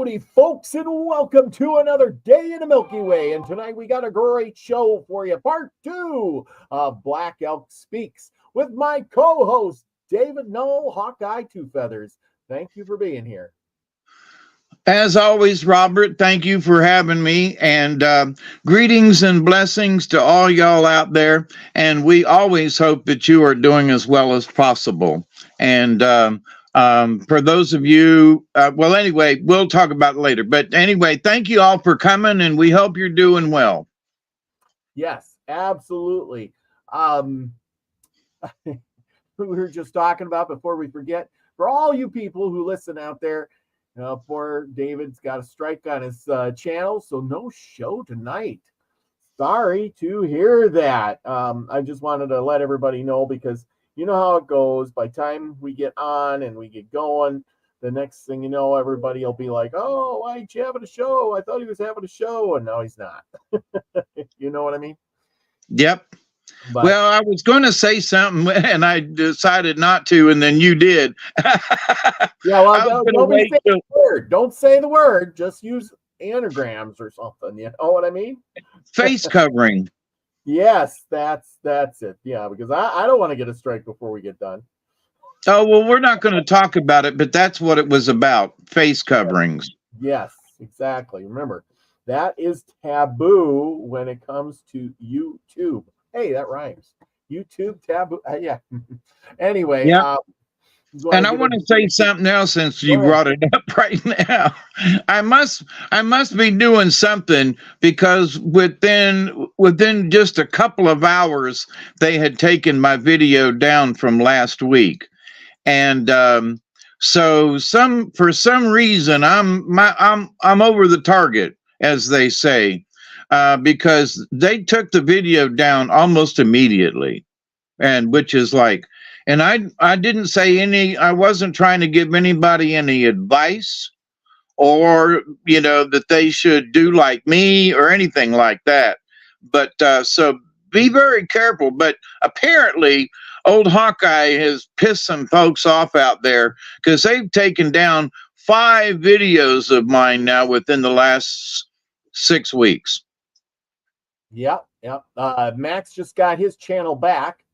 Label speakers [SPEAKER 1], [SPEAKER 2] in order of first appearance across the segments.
[SPEAKER 1] Howdy, folks, and welcome to another day in the Milky Way. And tonight we got a great show for you. Part 2 of Black Elk Speaks with my co-host, David Null, Hawkeye Two Feathers. Thank you for being here.
[SPEAKER 2] As always, Robert, thank you for having me. And greetings and blessings to all y'all out there. And we always hope that you are doing as well as possible. And for those of you, well, anyway, we'll talk about it later. But anyway, thank you all for coming, and we hope you're doing well.
[SPEAKER 1] Yes, absolutely. We were just talking about, before we forget, for all you people who listen out there, poor David's got a strike on his channel, so no show tonight. Sorry to hear that. I just wanted to let everybody know, because you know how it goes. By the time we get on and we get going, the next thing you know, everybody will be like, oh, why ain't you having a show? I thought he was having a show, and now he's not. You know what I mean?
[SPEAKER 2] Yep.
[SPEAKER 1] But,
[SPEAKER 2] well, I was going to say something, and I decided not to, and then you did.
[SPEAKER 1] Yeah, well, don't say the word. Don't say the word. Just use anagrams or something. You know what I mean?
[SPEAKER 2] Face covering.
[SPEAKER 1] Yes, that's it. Yeah, because I don't want to get a strike before we get done.
[SPEAKER 2] Oh, well, we're not going to talk about it, but that's what it was about, face coverings.
[SPEAKER 1] Yes, exactly. Remember, that is taboo when it comes to YouTube. Hey, that rhymes. YouTube taboo. Yeah. Anyway.
[SPEAKER 2] Yeah. And I want to say something else, since you brought it up right now. I must be doing something, because within just a couple of hours, they had taken my video down from last week. And so for some reason I'm over the target, as they say, because they took the video down almost immediately, and which is like, and I didn't say I wasn't trying to give anybody any advice, or that they should do like me or anything like that. But so be very careful. But apparently old Hawkeye has pissed some folks off out there, because they've taken down 5 videos of mine now within the last 6 weeks.
[SPEAKER 1] Yep. Max just got his channel back.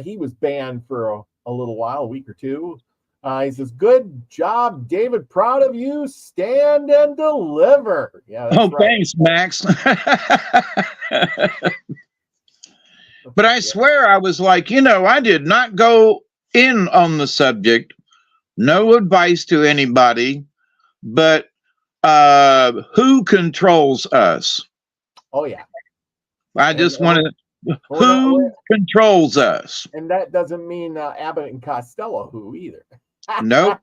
[SPEAKER 1] He was banned for a little while, a week or two. He says, good job, David. Proud of you. Stand and deliver. Yeah, that's right.
[SPEAKER 2] Thanks, Max. But I swear I was like, I did not go in on the subject. No advice to anybody. But who controls us?
[SPEAKER 1] Oh, yeah.
[SPEAKER 2] I just want to... Who controls us?
[SPEAKER 1] And that doesn't mean Abbott and Costello who either.
[SPEAKER 2] Nope.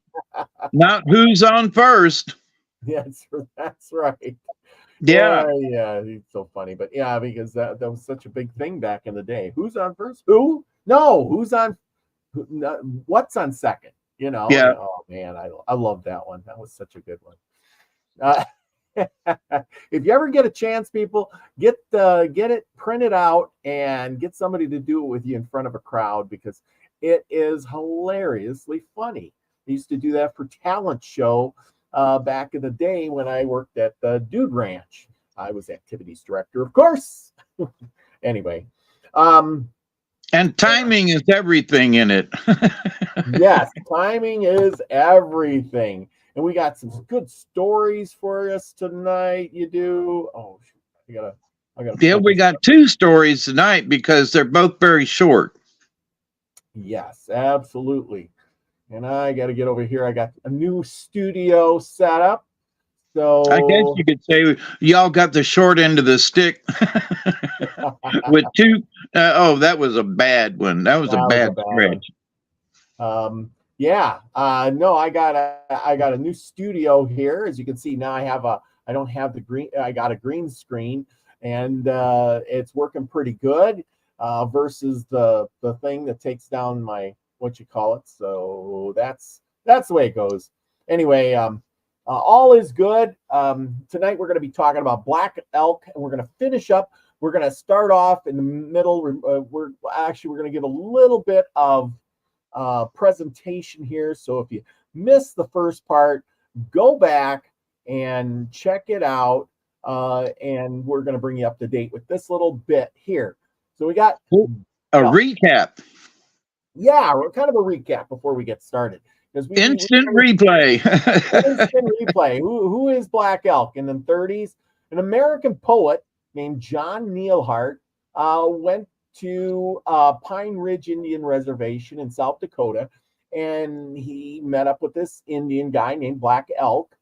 [SPEAKER 2] Not who's on first.
[SPEAKER 1] Yes, that's right.
[SPEAKER 2] Yeah.
[SPEAKER 1] Yeah, it's so funny. But yeah, because that was such a big thing back in the day. Who's on first? Who? No, who's on? What's on second? Yeah. Oh, man, I love that one. That was such a good one. If you ever get a chance, people, get it printed out and get somebody to do it with you in front of a crowd, because it is hilariously funny. I used to do that for talent show back in the day when I worked at the Dude Ranch. I was activities director, of course. Anyway,
[SPEAKER 2] and timing is everything in it.
[SPEAKER 1] Yes, timing is everything. And we got some good stories for us tonight. You do? Oh, I gotta.
[SPEAKER 2] Yeah, we got 2 stories tonight, because they're both very short.
[SPEAKER 1] Yes, absolutely. And I got to get over here. I got a new studio set up. So
[SPEAKER 2] I guess you could say y'all got the short end of the stick with 2. That was a bad one. That was a bad stretch.
[SPEAKER 1] Yeah. No, I got a new studio here. As you can see now, I don't have the green. I got a green screen, and it's working pretty good versus the thing that takes down my So that's the way it goes. Anyway, all is good. Tonight we're going to be talking about Black Elk, and we're going to finish up. We're going to start off in the middle. We're going to give a little bit of presentation here. So if you missed the first part, go back and check it out. And we're going to bring you up to date with this little bit here. So we got
[SPEAKER 2] a recap.
[SPEAKER 1] Yeah, kind of a recap before we get started. Because
[SPEAKER 2] instant replay.
[SPEAKER 1] Instant replay. Who is Black Elk? In the 30s, an American poet named John Neilhart went to Pine Ridge Indian Reservation in South Dakota, and he met up with this Indian guy named Black Elk.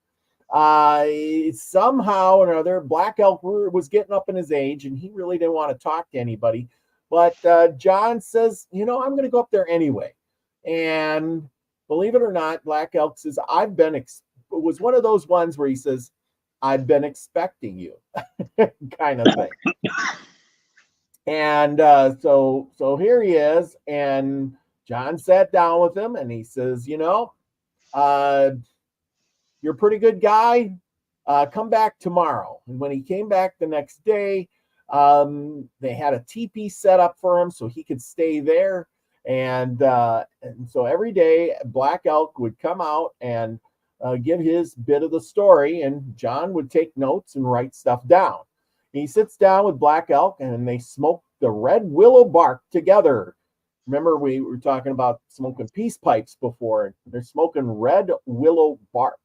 [SPEAKER 1] Somehow or another, Black Elk was getting up in his age, and he really didn't want to talk to anybody. But John says, I'm going to go up there anyway. And believe it or not, Black Elk says, it was one of those ones where he says, I've been expecting you kind of thing. And so here he is. And John sat down with him and he says, you're a pretty good guy. Come back tomorrow. And when he came back the next day, they had a teepee set up for him so he could stay there. And so every day Black Elk would come out and give his bit of the story, and John would take notes and write stuff down. And he sits down with Black Elk and they smoke the red willow bark together. Remember, we were talking about smoking peace pipes before. They're smoking red willow bark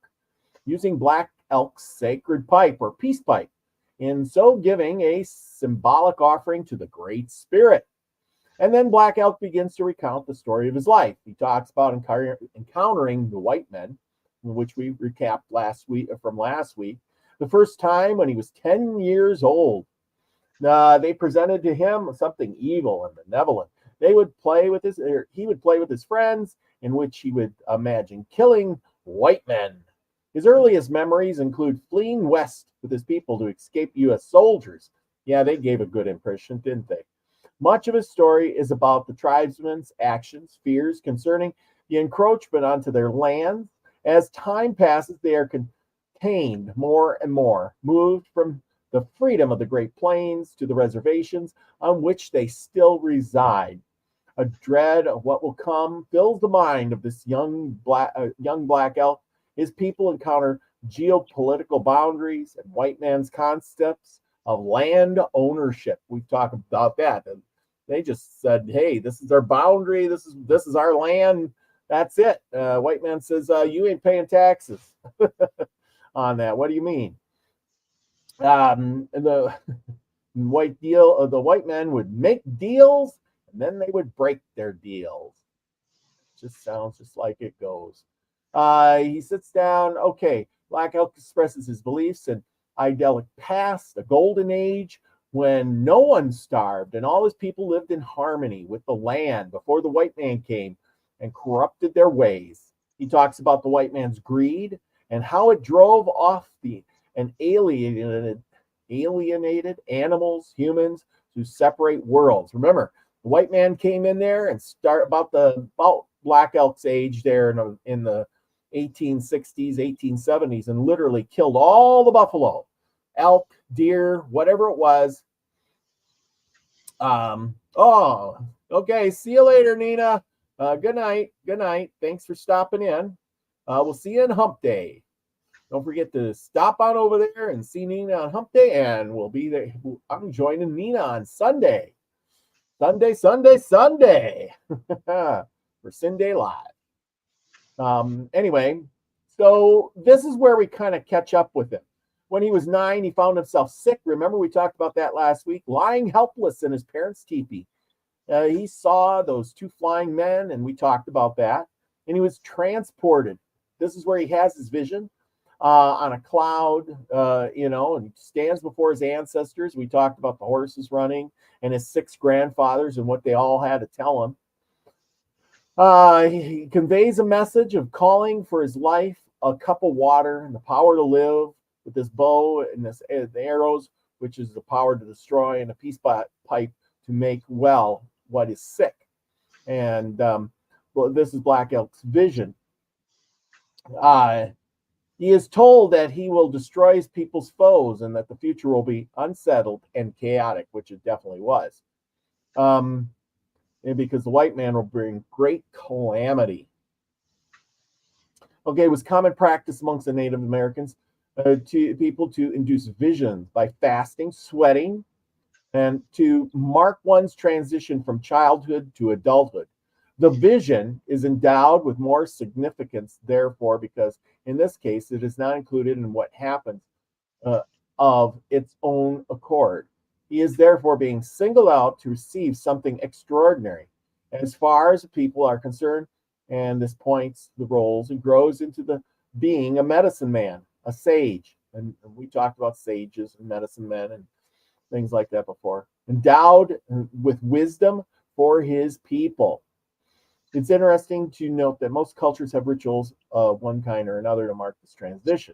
[SPEAKER 1] using Black Elk's sacred pipe or peace pipe, in so giving a symbolic offering to the Great Spirit. And then Black Elk begins to recount the story of his life. He talks about encountering the white men, which we recapped last week, the first time when he was 10 years old. They presented to him something evil and benevolent. He would play with his friends, in which he would imagine killing white men. His earliest memories include fleeing west with his people to escape U.S. soldiers. Yeah, they gave a good impression, didn't they? Much of his story is about the tribesmen's actions, fears concerning the encroachment onto their land. As time passes, they are contained more and more, moved from the freedom of the Great Plains to the reservations on which they still reside. A dread of what will come fills the mind of this young Black Elk. His people encounter geopolitical boundaries and white man's concepts of land ownership. We've talked about that. And they just said, hey, this is our boundary. This is our land. That's it. White man says, you ain't paying taxes on that. What do you mean? And the white men would make deals, and then they would break their deals. Just sounds just like it goes. He sits down. Okay, Black Elk expresses his beliefs in idyllic past, a golden age when no one starved and all his people lived in harmony with the land before the white man came and corrupted their ways. He talks about the white man's greed and how it drove off and alienated animals, humans, to separate worlds. Remember, the white man came in there and about Black Elk's age there in the 1860s, 1870s, and literally killed all the buffalo, elk, deer, whatever it was. Okay. See you later, Nina. Good night. Thanks for stopping in. We'll see you on Hump Day. Don't forget to stop on over there and see Nina on Hump Day, and we'll be there. I'm joining Nina on Sunday. Sunday for Sunday Live. Anyway, so this is where we kind of catch up with him. When he was 9, he found himself sick. Remember, we talked about that last week, lying helpless in his parents' teepee. He saw those 2 flying men, and we talked about that. And he was transported. This is where he has his vision on a cloud, and he stands before his ancestors. We talked about the horses running and his 6 grandfathers and what they all had to tell him. He conveys a message of calling for his life, a cup of water, and the power to live, with this bow and the arrows, which is the power to destroy, and a peace pipe to make well what is sick. And this is Black Elk's vision. He is told that he will destroy his people's foes and that the future will be unsettled and chaotic, which it definitely was. And because the white man will bring great calamity. Okay, it was common practice amongst the Native Americans to people to induce visions by fasting, sweating, and to mark one's transition from childhood to adulthood. The vision is endowed with more significance, therefore, because in this case, it is not included in what happens uh, of its own accord. He is therefore being singled out to receive something extraordinary. As far as the people are concerned, and this points the roles and grows into the being a medicine man, a sage. And we talked about sages and medicine men and things like that before. Endowed with wisdom for his people. It's interesting to note that most cultures have rituals of one kind or another to mark this transition.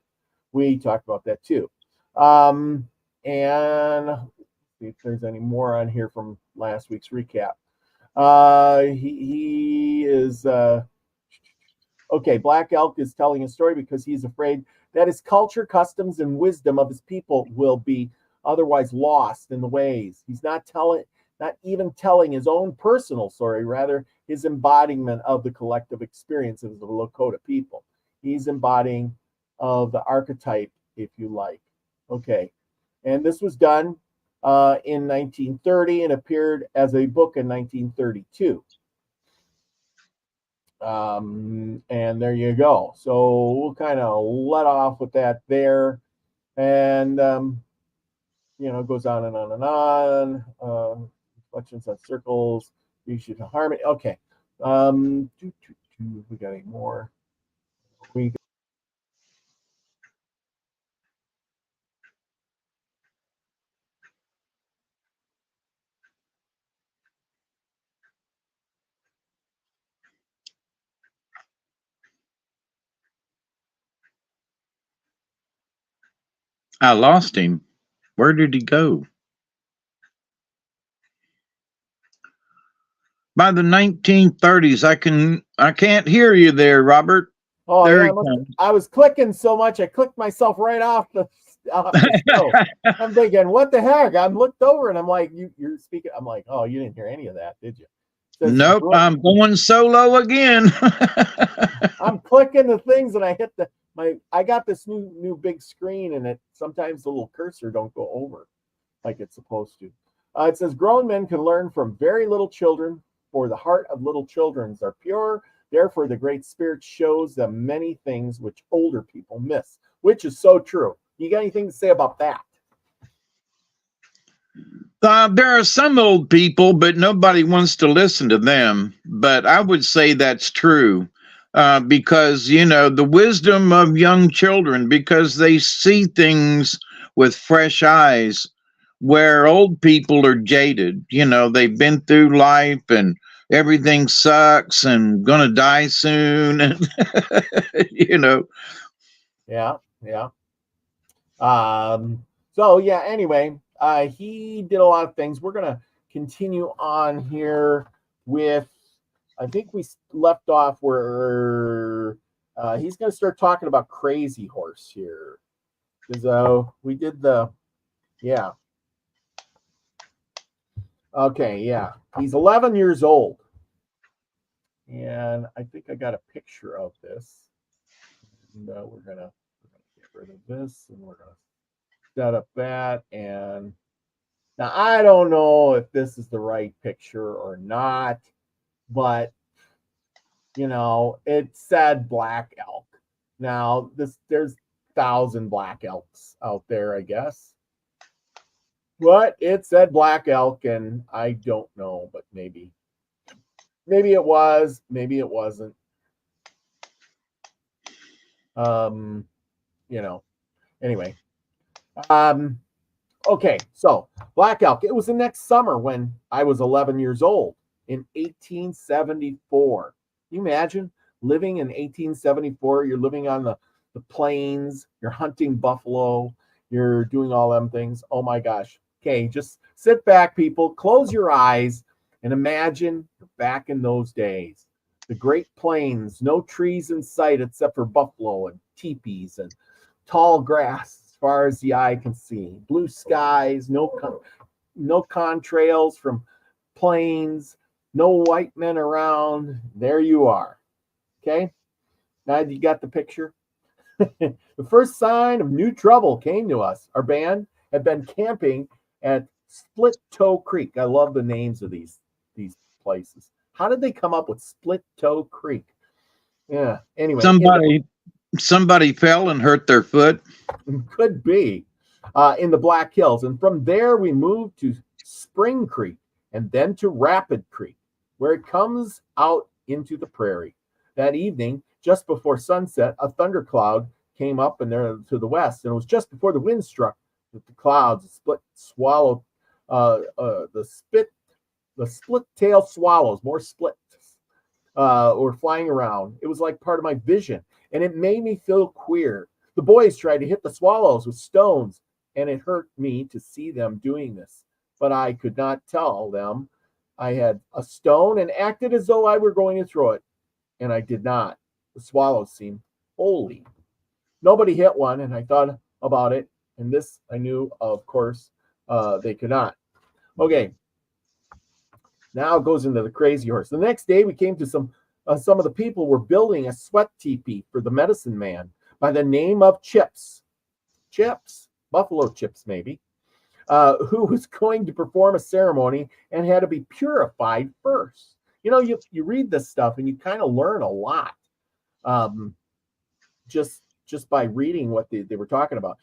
[SPEAKER 1] We talked about that too. And see if there's any more on here from last week's recap. He is okay. Black Elk is telling a story because he's afraid that his culture, customs, and wisdom of his people will be otherwise lost in the ways. He's not even telling his own personal story, rather his embodiment of the collective experiences of the Lakota people. He's embodying of the archetype, if you like. Okay, and this was done in 1930 and appeared as a book in 1932. And there you go. So we'll kind of let off with that there. And, it goes on and on and on. Reflections on circles, reaching to harmony. Okay. We got any more?
[SPEAKER 2] I lost him. Where did he go? By the 1930s, I can't hear you there, Robert.
[SPEAKER 1] Oh, there yeah, I was clicking so much, I clicked myself right off the show. I'm thinking, what the heck? I'm looked over and I'm like, you're speaking. I'm like, oh, you didn't hear any of that, did you?
[SPEAKER 2] Nope, I'm going solo again.
[SPEAKER 1] I'm clicking the things and I hit I got this new big screen and sometimes the little cursor don't go over like it's supposed to. It says grown men can learn from very little children, for the heart of little children are pure. Therefore, the Great Spirit shows them many things which older people miss, which is so true. You got anything to say about that?
[SPEAKER 2] There are some old people, but nobody wants to listen to them. But I would say that's true because, the wisdom of young children, because they see things with fresh eyes, where old people are jaded. They've been through life and everything sucks and gonna die soon. And,
[SPEAKER 1] Yeah. So, yeah, anyway, he did a lot of things. We're going to continue on here with, I think we left off where he's going to start talking about Crazy Horse here. Because we did yeah. Okay, yeah. He's 11 years old. And I think I got a picture of this. And we're going to get rid of this and we're going to set up that. And now I don't know if this is the right picture or not, but it said black elk. Now there's 1,000 black elks out there, I guess. But it said black elk, and I don't know, but maybe it was, maybe it wasn't. Anyway. Okay, so black elk. It was the next summer when I was 11 years old in 1874. Can you imagine living in 1874? You're living on the plains, you're hunting buffalo, you're doing all them things. Oh my gosh. Okay, just sit back, people, close your eyes and imagine you're back in those days. The Great Plains, no trees in sight except for buffalo and teepees and tall grass as far as the eye can see. Blue skies, no contrails from plains, no white men around. There you are. Okay? Now you got the picture? The first sign of new trouble came to us. Our band had been camping at Split Toe Creek. I love the names of these places. How did they come up with Split Toe Creek? Yeah. Anyway,
[SPEAKER 2] somebody fell and hurt their foot.
[SPEAKER 1] Could be. In the Black Hills, and from there we moved to Spring Creek and then to Rapid Creek, where it comes out into the prairie. That evening, just before sunset, a thundercloud came up and there to the west, and it was just before the wind struck that the clouds swallowed the split-tailed swallows, more splits, were flying around. It was like part of my vision, and it made me feel queer. The boys tried to hit the swallows with stones, and it hurt me to see them doing this, but I could not tell them I had a stone and acted as though I were going to throw it, and I did not. The swallows seemed holy. Nobody hit one, and I thought about it, and this I knew, of course, they could not. Okay, now it goes into the crazy horse. The next day, we came to some of the people were building a sweat teepee for the medicine man by the name of Chips. Buffalo Chips, maybe, who was going to perform a ceremony and had to be purified first. You know, you read this stuff and you kind of learn a lot just by reading what they were talking about.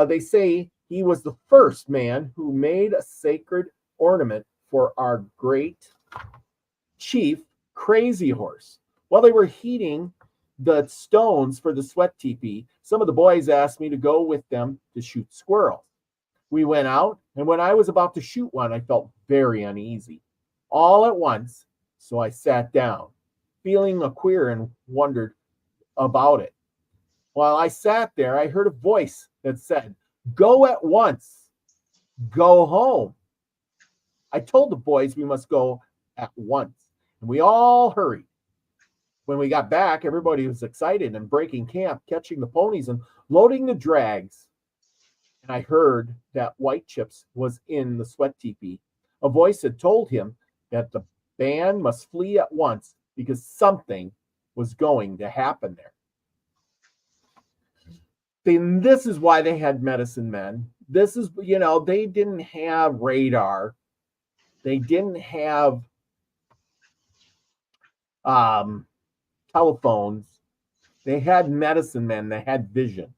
[SPEAKER 1] They say he was the first man who made a sacred ornament for our great chief, Crazy Horse. While they were heating the stones for the sweat teepee, some of the boys asked me to go with them to shoot squirrels. We went out, and when I was about to shoot one, I felt very uneasy all at once, so I sat down, feeling queer, and wondered about it. While I sat there, I heard a voice that said, "Go at once. Go home." I told the boys we must go at once, and we all hurried. When we got back, everybody was excited and breaking camp, catching the ponies and loading the drags. And I heard that White Chips was in the sweat teepee. A voice had told him that the band must flee at once because something was going to happen there. Then this is why they had medicine men. This is, they didn't have radar. They didn't have telephones. They had medicine men. They had vision.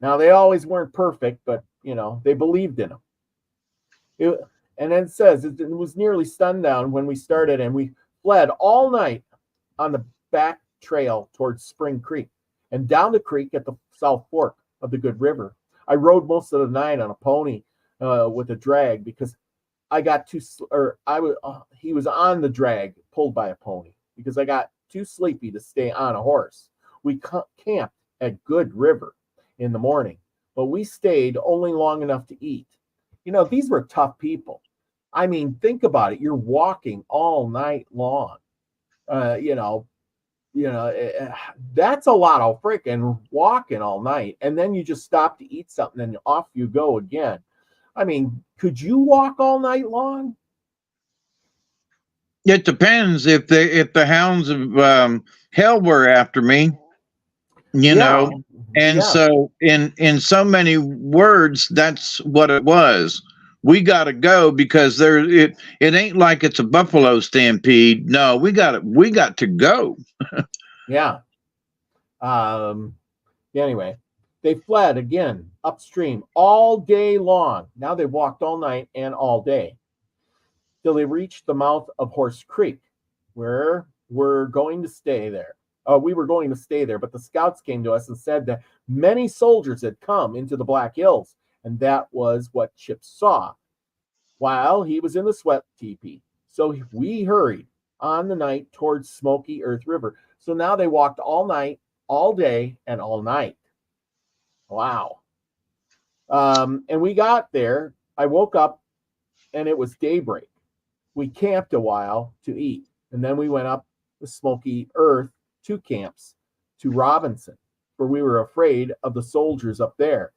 [SPEAKER 1] Now, they always weren't perfect, but, they believed in them. And then it says it was nearly sundown when we started, and we fled all night on the back trail towards Spring Creek and down the creek at the South Fork of the Good River. I rode most of the night on a pony with a drag because I got he was on the drag pulled by a pony because I got too sleepy to stay on a horse. We camped at Good River in the morning, but we stayed only long enough to eat. These were tough people. I mean, think about it. You're walking all night long. That's a lot of freaking walking all night. And then you just stop to eat something and off you go again. I mean, could you walk all night long?
[SPEAKER 2] It depends if the hounds of hell were after me, And so in so many words, that's what it was. We got to go because it ain't like it's a buffalo stampede. No, we got to go.
[SPEAKER 1] Yeah. Anyway, they fled again upstream all day long. Now they walked all night and all day till they reached the mouth of Horse Creek, where we're going to stay there. We were going to stay there, but the scouts came to us and said that many soldiers had come into the Black Hills, and that was what Chip saw while he was in the sweat teepee. So we hurried on the night towards Smoky Earth River. So now they walked all night, all day, and all night. Wow. And we got there. I woke up, and it was daybreak. We camped a while to eat, and then we went up the Smoky Earth 2 camps to Robinson, for we were afraid of the soldiers up there.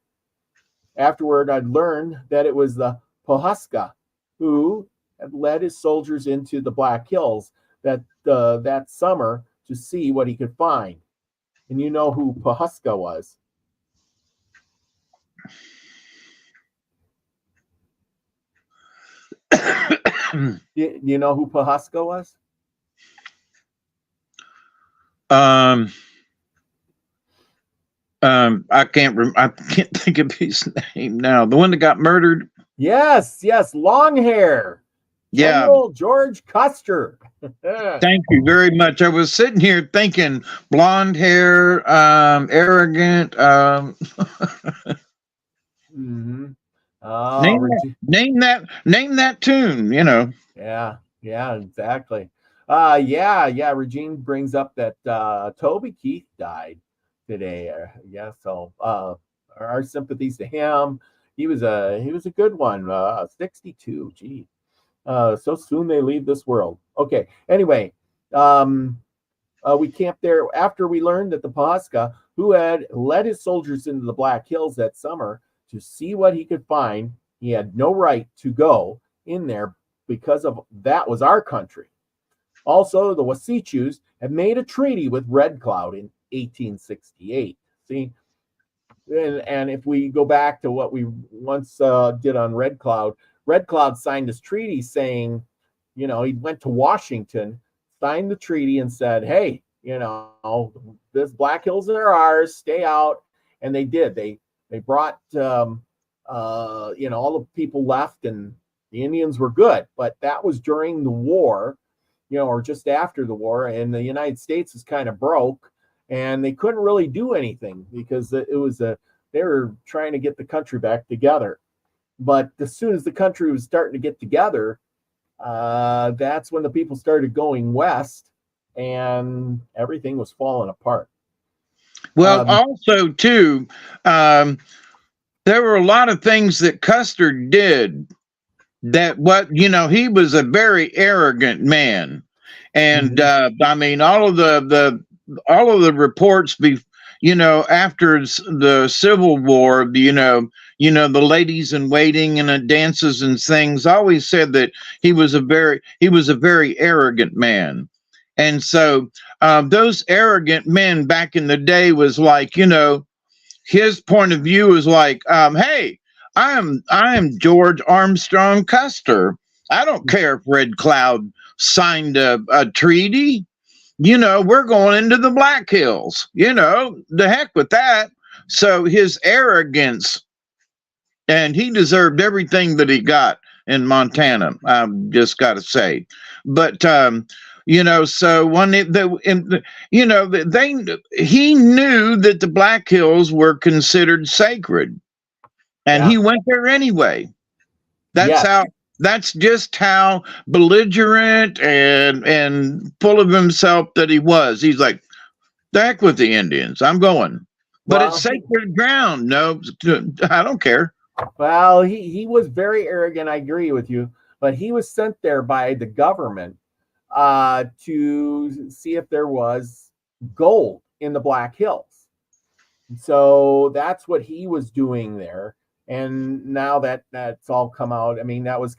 [SPEAKER 1] Afterward, I'd learned that it was the Pohuska who had led his soldiers into the Black Hills that summer to see what he could find. And you know who Pahuska was. You know who Pahuska was?
[SPEAKER 2] I can't think of his name now. The one that got murdered.
[SPEAKER 1] Yes, long hair. General George Custer.
[SPEAKER 2] Thank you very much. I was sitting here thinking blonde hair, arrogant.
[SPEAKER 1] Mm-hmm. Oh,
[SPEAKER 2] name that tune, you know.
[SPEAKER 1] Yeah, exactly. Yeah. Regine brings up that Toby Keith died today. So our sympathies to him. He was a good one. 62. Gee. So soon they leave this world. Okay. Anyway, we camped there after we learned that the Pahuska, who had led his soldiers into the Black Hills that summer to see what he could find, he had no right to go in there because of that was our country. Also, the Wasichus had made a treaty with Red Cloud in 1868. See, and if we go back to what we once did on Red Cloud signed this treaty saying, he went to Washington, signed the treaty and said, hey, this Black Hills are ours, stay out. And they did. They brought, all the people left and the Indians were good. But that was during the war, or just after the war. And the United States was kind of broke and they couldn't really do anything because they were trying to get the country back together. But as soon as the country was starting to get together, that's when the people started going west and everything was falling apart.
[SPEAKER 2] Well, also too, there were a lot of things that Custer did that he was a very arrogant man. And I mean, all of the reports after the Civil War, the ladies in waiting and dances and things always said that he was a very arrogant man. And so those arrogant men back in the day was like, his point of view is like, hey, I am George Armstrong Custer. I don't care if Red Cloud signed a treaty. We're going into the Black Hills. The heck with that. So his arrogance, and he deserved everything that he got in Montana. I've just got to say, but so when he knew that the Black Hills were considered sacred, and he went there anyway. That's just how belligerent and full of himself that he was. He's like, the heck with the Indians, I'm going. But it's sacred ground. No, I don't care.
[SPEAKER 1] Well, he was very arrogant. I agree with you. But he was sent there by the government to see if there was gold in the Black Hills. So that's what he was doing there. And now that's all come out. I mean, that was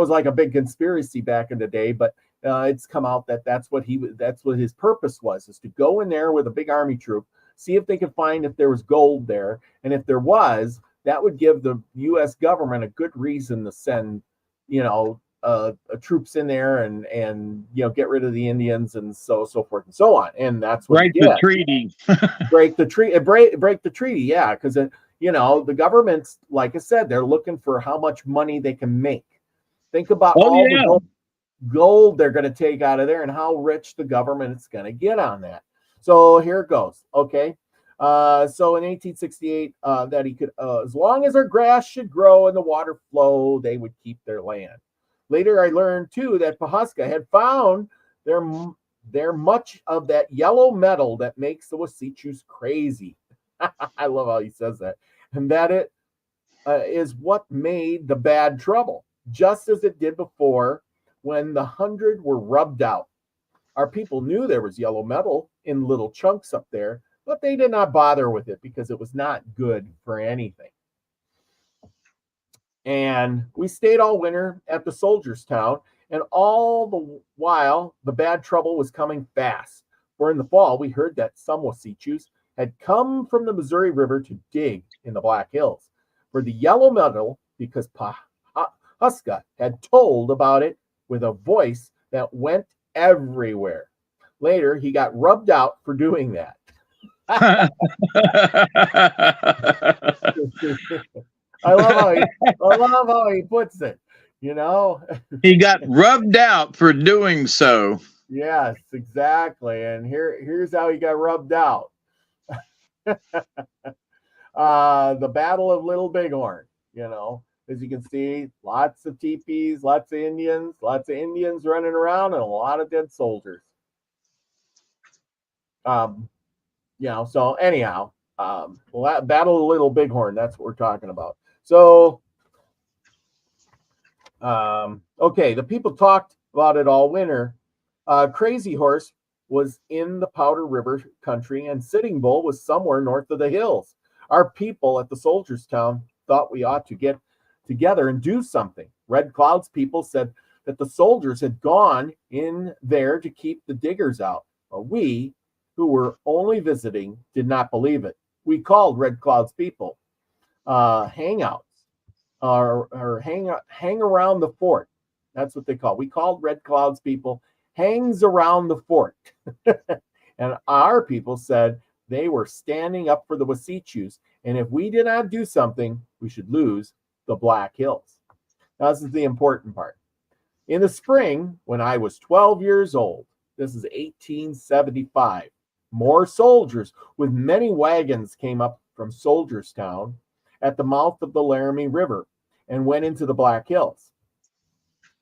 [SPEAKER 1] like a big conspiracy back in the day, but it's come out that that's what his purpose was, is to go in there with a big army troop, see if they could find if there was gold there. And if there was, that would give the U.S. government a good reason to send, troops in there and get rid of the Indians and so forth and so on. And that's what
[SPEAKER 2] break the treaty.
[SPEAKER 1] break the treaty. Yeah, because the government's, like I said, they're looking for how much money they can make. Think about the gold they're going to take out of there and how rich the government is going to get on that. So here it goes. Okay. So in 1868, that he could, as long as their grass should grow and the water flow, they would keep their land. Later, I learned too that Pahuska had found there much of that yellow metal that makes the Wasichus crazy. I love how he says that, and that it is what made the bad trouble, just as it did before when the 100 were rubbed out. Our people knew there was yellow metal in little chunks up there, but they did not bother with it because it was not good for anything. And we stayed all winter at the soldiers' town, and all the while, the bad trouble was coming fast. For in the fall, we heard that some Wasichus had come from the Missouri River to dig in the Black Hills for the yellow metal because Huska had told about it with a voice that went everywhere. Later, he got rubbed out for doing that. I love how he puts it, you know.
[SPEAKER 2] He got rubbed out for doing so.
[SPEAKER 1] Yes, exactly. And here's how he got rubbed out. The Battle of Little Bighorn, you know, as you can see, lots of teepees, lots of Indians running around, and a lot of dead soldiers. You know, so anyhow, Battle of Little Bighorn, that's what we're talking about. So, okay, the people talked about it all winter. Crazy Horse was in the Powder River country, and Sitting Bull was somewhere north of the hills. Our people at the Soldiers' Town thought we ought to get together and do something. Red Cloud's people said that the soldiers had gone in there to keep the diggers out. But we, who were only visiting, did not believe it. We called Red Cloud's people hangouts or hang around the fort. That's what they call. We called Red Cloud's people hangs around the fort. And our people said they were standing up for the Wasichus, and if we did not do something, we should lose the Black Hills. Now, this is the important part. In the spring, when I was 12 years old, this is 1875, more soldiers with many wagons came up from Soldiers' Town at the mouth of the Laramie River and went into the Black Hills.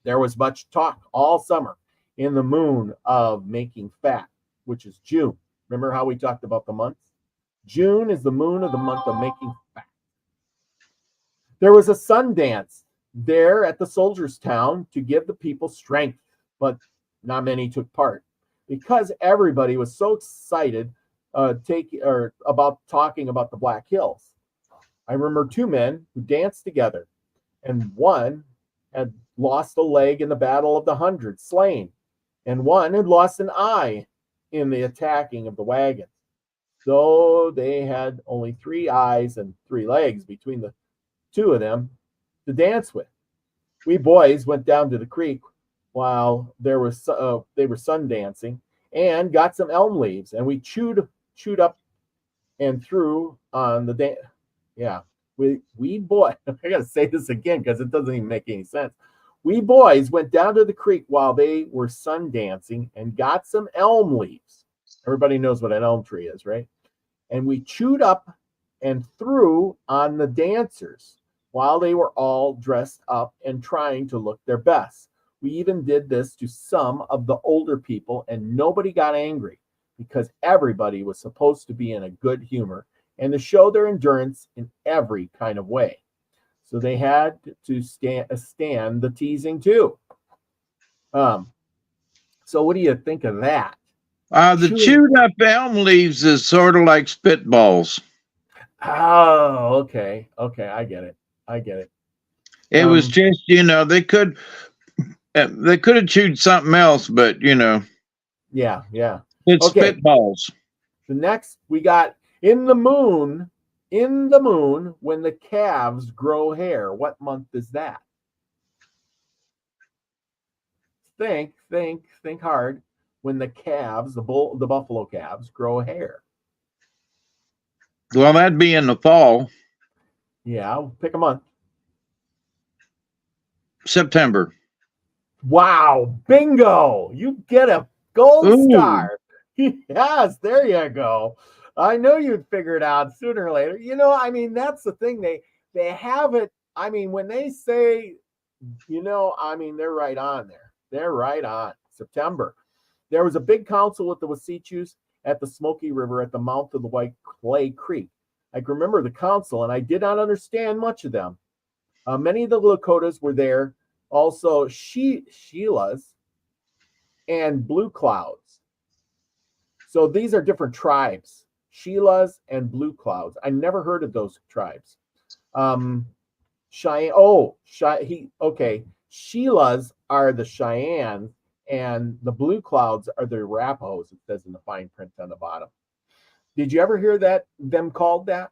[SPEAKER 1] There was much talk all summer in the moon of making fat, which is June. Remember how we talked about the months? June is the moon of the month of making fat. There was a sun dance there at the Soldiers' Town to give the people strength, but not many took part because everybody was so excited about talking about the Black Hills. I remember two men who danced together, and one had lost a leg in the Battle of the Hundred, slain, and one had lost an eye in the attacking of the wagons. So they had only 3 eyes and 3 legs between the two of them to dance with. We boys went down to the creek while they were sun dancing and got some elm leaves, and we chewed up and threw on the dance. Yeah, we boy, I gotta say this again because it doesn't even make any sense. We boys went down to the creek while they were sun dancing and got some elm leaves. Everybody knows what an elm tree is, right? And we chewed up and threw on the dancers while they were all dressed up and trying to look their best. We even did this to some of the older people, and nobody got angry because everybody was supposed to be in a good humor and to show their endurance in every kind of way. So they had to stand the teasing too. So what do you think of that?
[SPEAKER 2] The chewed up elm leaves is sort of like spitballs.
[SPEAKER 1] Oh, okay. Okay, I get it.
[SPEAKER 2] It was just, they could have chewed something else, but
[SPEAKER 1] Yeah.
[SPEAKER 2] it's
[SPEAKER 1] okay.
[SPEAKER 2] spitballs.
[SPEAKER 1] The next we got in the moon when the calves grow hair. What month is that? Think hard. When the calves, the buffalo calves grow hair.
[SPEAKER 2] Well, that'd be in the fall.
[SPEAKER 1] Yeah, pick a month.
[SPEAKER 2] September.
[SPEAKER 1] Wow, bingo! You get a gold star. Yes, there you go. I know you'd figure it out sooner or later. That's the thing. They have it. When they say, they're right on there. They're right on. September. There was a big council with the Wasichus at the Smoky River at the mouth of the White Clay Creek. I can remember the council, and I did not understand much of them. Many of the Lakotas were there, also Sheilas and Blue Clouds. So these are different tribes, Sheilas and Blue Clouds. I never heard of those tribes. Cheyenne. Sheilas are the Cheyennes, And the blue clouds are the Arapahoes, it says in the fine print on the bottom. Did you ever hear that them called that?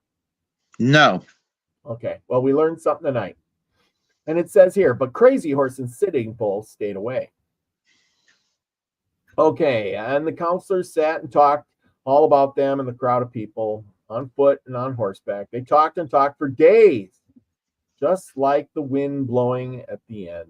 [SPEAKER 2] No.
[SPEAKER 1] Okay, well, we learned something tonight. And it says here, but Crazy Horse and Sitting Bull stayed away. Okay, and the counselors sat and talked all about them and the crowd of people on foot and on horseback. They talked and talked for days, just like the wind blowing at the end.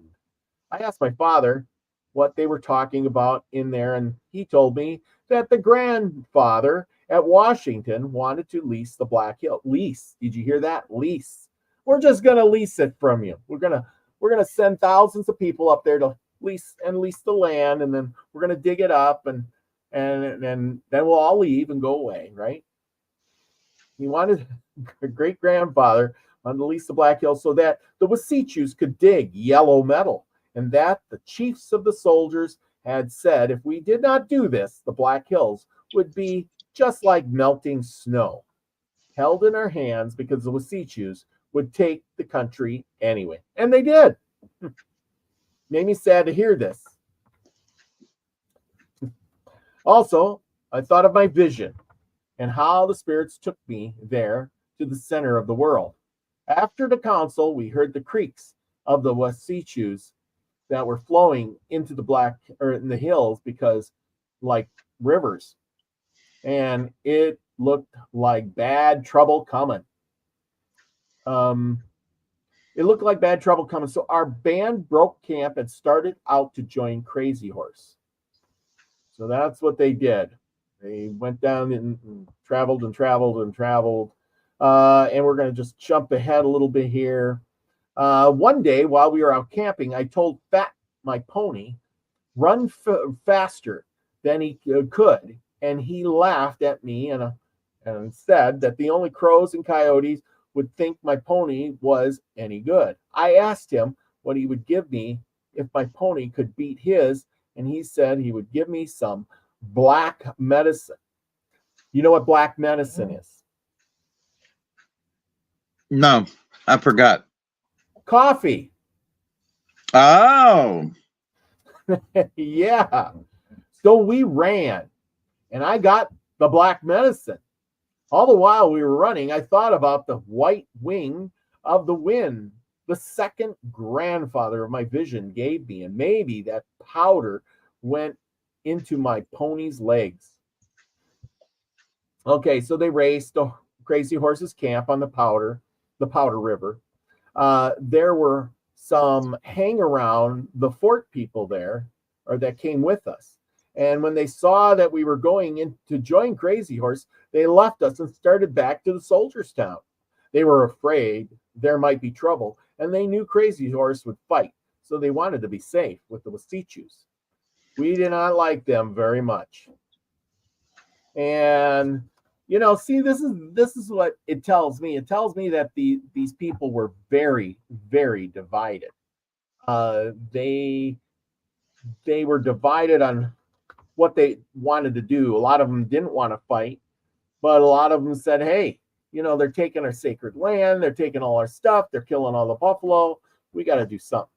[SPEAKER 1] I asked my father what they were talking about in there, and he told me that the grandfather at Washington wanted to lease the Black Hill. Lease. Did you hear that? Lease. We're just gonna lease it from you. We're gonna send thousands of people up there to lease the land, and then we're gonna dig it up, and then we'll all leave and go away, right? He wanted a great grandfather wanted to lease the Black Hill so that the Wasichus could dig yellow metal, and that the chiefs of the soldiers had said if we did not do this, the Black Hills would be just like melting snow, held in our hands because the Wasichus would take the country anyway. And they did. Made me sad to hear this. Also, I thought of my vision and how the spirits took me there to the center of the world. After the council, we heard the creeks of the Wasichus that were flowing into the in the hills because like rivers. And it looked like bad trouble coming. It looked like bad trouble coming. So our band broke camp and started out to join Crazy Horse. So that's what they did. They went down and traveled and traveled and traveled. And we're going to just jump ahead a little bit here. One day while we were out camping, I told Fat, my pony, run faster than he could. And he laughed at me and said that the only crows and coyotes would think my pony was any good. I asked him what he would give me if my pony could beat his, and he said he would give me some black medicine. You know what black medicine is?
[SPEAKER 2] No, I forgot.
[SPEAKER 1] Coffee.
[SPEAKER 2] Oh.
[SPEAKER 1] Yeah. So we ran, and I got the black medicine. All the while we were running, I thought about the white wing of the wind the second grandfather of my vision gave me, and maybe that powder went into my pony's legs. Okay, so they raced to Crazy Horse's camp on the Powder River. There were some hang around the fort people there, or that came with us. And when they saw that we were going in to join Crazy Horse, they left us and started back to the soldiers' town. They were afraid there might be trouble, and they knew Crazy Horse would fight, so they wanted to be safe with the Wasichus. We did not like them very much. And see, this is what it tells me. It tells me that these people were very, very divided. They were divided on what they wanted to do. A lot of them didn't want to fight, but a lot of them said, hey, they're taking our sacred land, they're taking all our stuff, they're killing all the buffalo, we got to do something.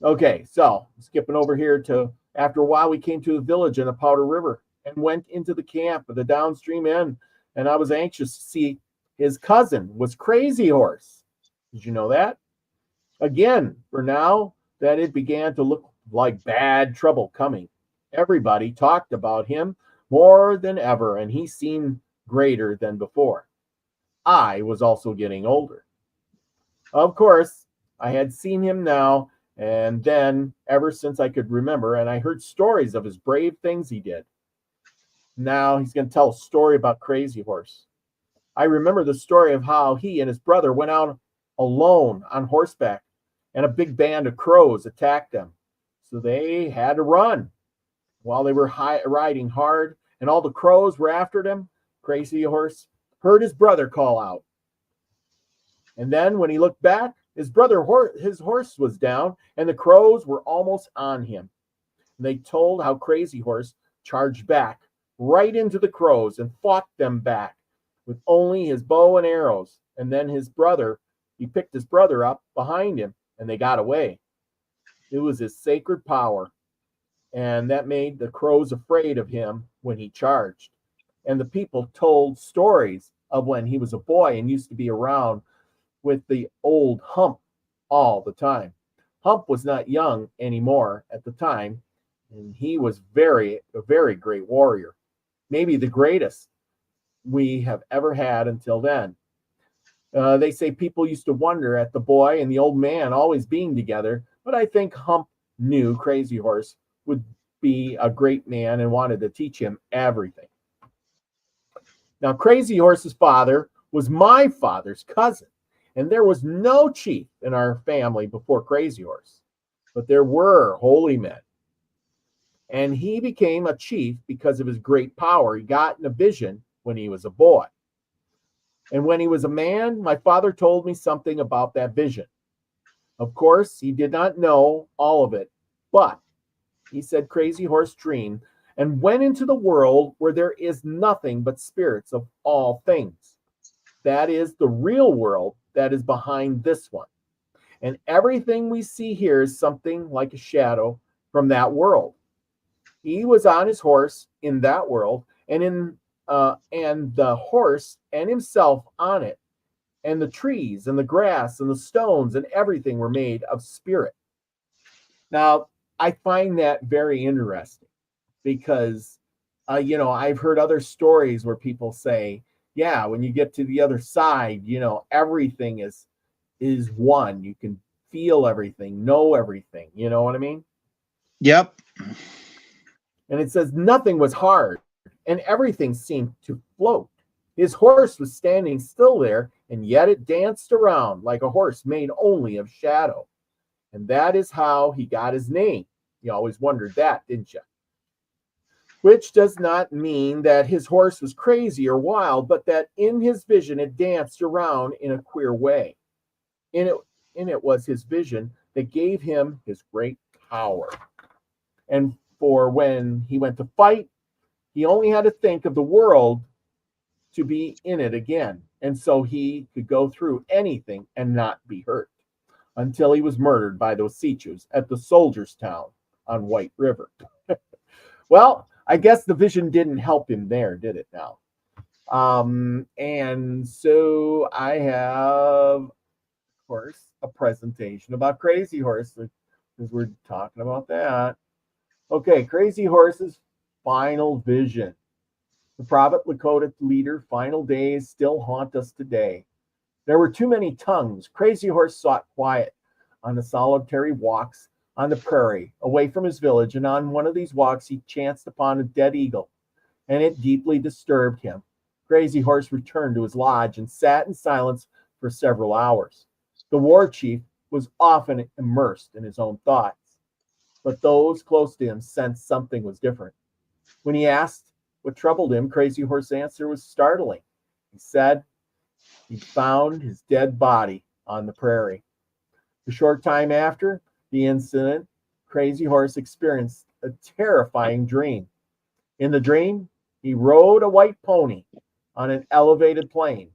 [SPEAKER 1] Okay, so skipping over here to after a while, we came to a village in the Powder River and went into the camp at the downstream end, and I was anxious to see his cousin was Crazy Horse. Did you know that? Again, for now that it began to look like bad trouble coming. Everybody talked about him more than ever, and he seemed greater than before. I was also getting older. Of course, I had seen him now and then ever since I could remember, and I heard stories of his brave things he did. Now he's going to tell a story about Crazy Horse. I remember the story of how he and his brother went out alone on horseback, and a big band of crows attacked them. So they had to run. While they were riding hard and all the crows were after them, Crazy Horse heard his brother call out. And then when he looked back, his horse was down and the crows were almost on him. And they told how Crazy Horse charged back right into the crows and fought them back with only his bow and arrows. And then he picked his brother up behind him and they got away. It was his sacred power and that made the crows afraid of him when he charged. And the people told stories of when he was a boy and used to be around with the old Hump all the time. Hump was not young anymore at the time, and he was a very great warrior, maybe the greatest we have ever had until then. They say people used to wonder at the boy and the old man always being together, but I think Hump knew Crazy Horse would be a great man and wanted to teach him everything. Now, Crazy Horse's father was my father's cousin, and there was no chief in our family before Crazy Horse, but there were holy men. And he became a chief because of his great power he got in a vision when he was a boy. And when he was a man, my father told me something about that vision. Of course, he did not know all of it, but he said Crazy Horse dreamed and went into the world where there is nothing but spirits of all things. That is the real world that is behind this one. And everything we see here is something like a shadow from that world. He was on his horse in that world, and the horse and himself on it, and the trees and the grass and the stones and everything were made of spirit. Now, I find that very interesting because, I've heard other stories where people say, yeah, when you get to the other side, everything is one. You can feel everything, know everything. You know what I mean?
[SPEAKER 2] Yep.
[SPEAKER 1] And it says nothing was hard and everything seemed to float. His horse was standing still there, and yet it danced around like a horse made only of shadow. And that is how he got his name. You always wondered that, didn't you? Which does not mean that his horse was crazy or wild, but that in his vision it danced around in a queer way. In it was his vision that gave him his great power. And for when he went to fight, he only had to think of the world to be in it again. And so he could go through anything and not be hurt until he was murdered by those Sichus at the soldiers' town on White River. Well, I guess the vision didn't help him there, did it now? And so I have, of course, a presentation about Crazy Horse because we're talking about that. Okay, Crazy Horse's final vision. The Prophet Lakota leader final days still haunt us today. There were too many tongues. Crazy Horse sought quiet on the solitary walks on the prairie, away from his village, and on one of these walks he chanced upon a dead eagle, and it deeply disturbed him. Crazy Horse returned to his lodge and sat in silence for several hours. The war chief was often immersed in his own thoughts, but those close to him sensed something was different. When he asked what troubled him, Crazy Horse's answer was startling. He said he found his dead body on the prairie. A short time after the incident, Crazy Horse experienced a terrifying dream. In the dream, he rode a white pony on an elevated plain.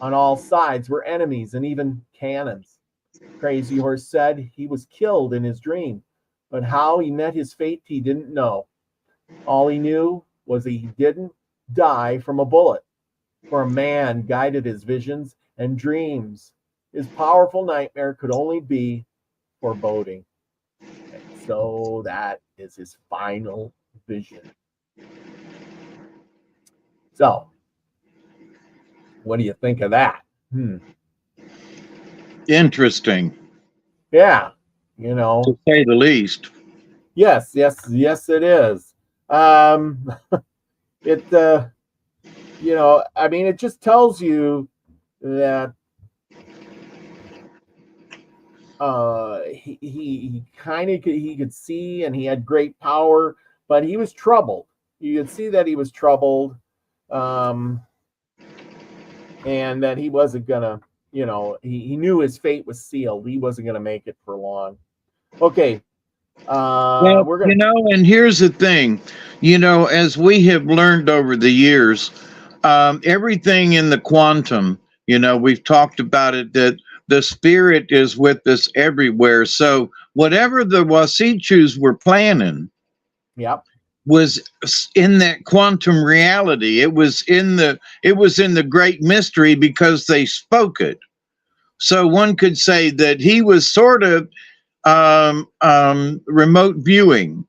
[SPEAKER 1] On all sides were enemies and even cannons. Crazy Horse said he was killed in his dream, but how he met his fate he didn't know. All he knew was he didn't die from a bullet, for a man guided his visions and dreams. His powerful nightmare could only be foreboding. And so that is his final vision. So, what do you think of that?
[SPEAKER 2] Interesting.
[SPEAKER 1] Yeah,
[SPEAKER 2] to say the least.
[SPEAKER 1] Yes, it is. It just tells you that he could see and he had great power, but he was troubled. You could see that he was troubled, and that he wasn't gonna, he knew his fate was sealed. He wasn't gonna make it for long. Okay.
[SPEAKER 2] Well,
[SPEAKER 1] we're gonna,
[SPEAKER 2] and here's the thing, as we have learned over the years, everything in the quantum, we've talked about it, that the spirit is with us everywhere. So whatever the Wasichus were planning,
[SPEAKER 1] Yep.
[SPEAKER 2] Was in that quantum reality. It was in the great mystery because they spoke it. So one could say that he was sort of remote viewing,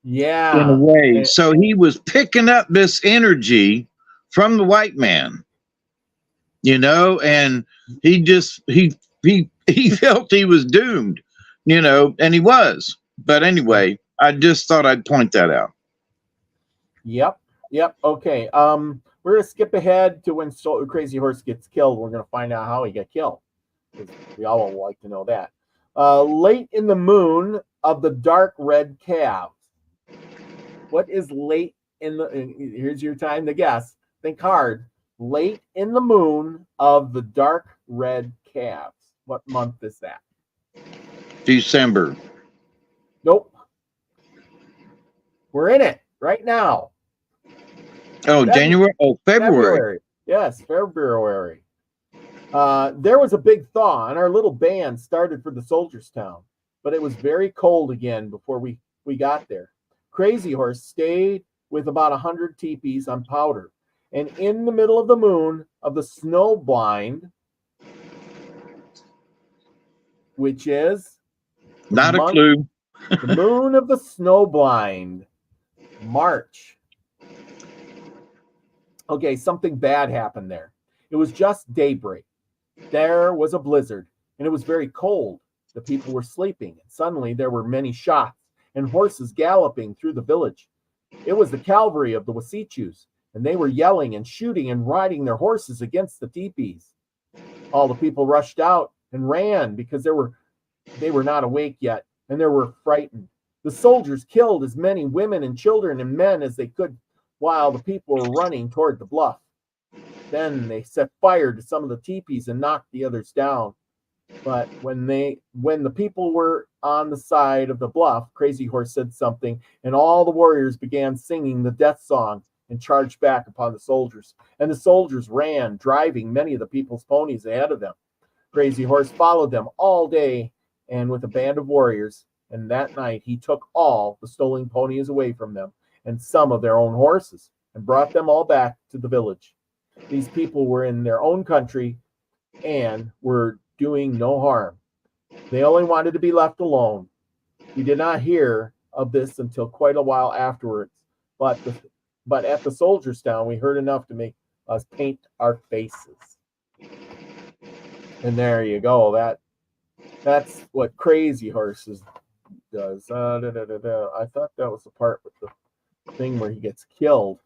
[SPEAKER 2] in a
[SPEAKER 1] Yeah.
[SPEAKER 2] way. So he was picking up this energy from the white man, and he felt he was doomed, and he was. But anyway, I just thought I'd point that out.
[SPEAKER 1] Yep. Okay. We're gonna skip ahead to when Crazy Horse gets killed. We're gonna find out how he got killed. We all would like to know that. Late in the moon of the dark red calves. What is late in the? Here's your time to guess. Think hard. Late in the moon of the dark red calves. What month is that?
[SPEAKER 2] December.
[SPEAKER 1] Nope. We're in it right now.
[SPEAKER 2] Oh, January? Oh, February.
[SPEAKER 1] Yes, February. There was a big thaw, and our little band started for the Soldiers' Town, but it was very cold again before we got there. Crazy Horse stayed with about 100 teepees on powder, and in the middle of the moon of the snow blind, which is
[SPEAKER 2] not a clue.
[SPEAKER 1] The moon of the snow blind, March. Okay, something bad happened there. It was just daybreak. There was a blizzard, and it was very cold. The people were sleeping, and suddenly there were many shots and horses galloping through the village. It was the cavalry of the Wasichus, and they were yelling and shooting and riding their horses against the teepees. All the people rushed out and ran because they were not awake yet, and they were frightened. The soldiers killed as many women and children and men as they could while the people were running toward the bluff. Then they set fire to some of the teepees and knocked the others down. But when the people were on the side of the bluff, Crazy Horse said something, and all the warriors began singing the death song and charged back upon the soldiers. And the soldiers ran, driving many of the people's ponies ahead of them. Crazy Horse followed them all day and with a band of warriors, and that night he took all the stolen ponies away from them and some of their own horses and brought them all back to the village. These people were in their own country and were doing no harm. They only wanted to be left alone. We did not hear of this until quite a while afterwards, but at the Soldiers' Town, we heard enough to make us paint our faces. And there you go. That's what Crazy Horses does. I thought that was the part with the thing where he gets killed.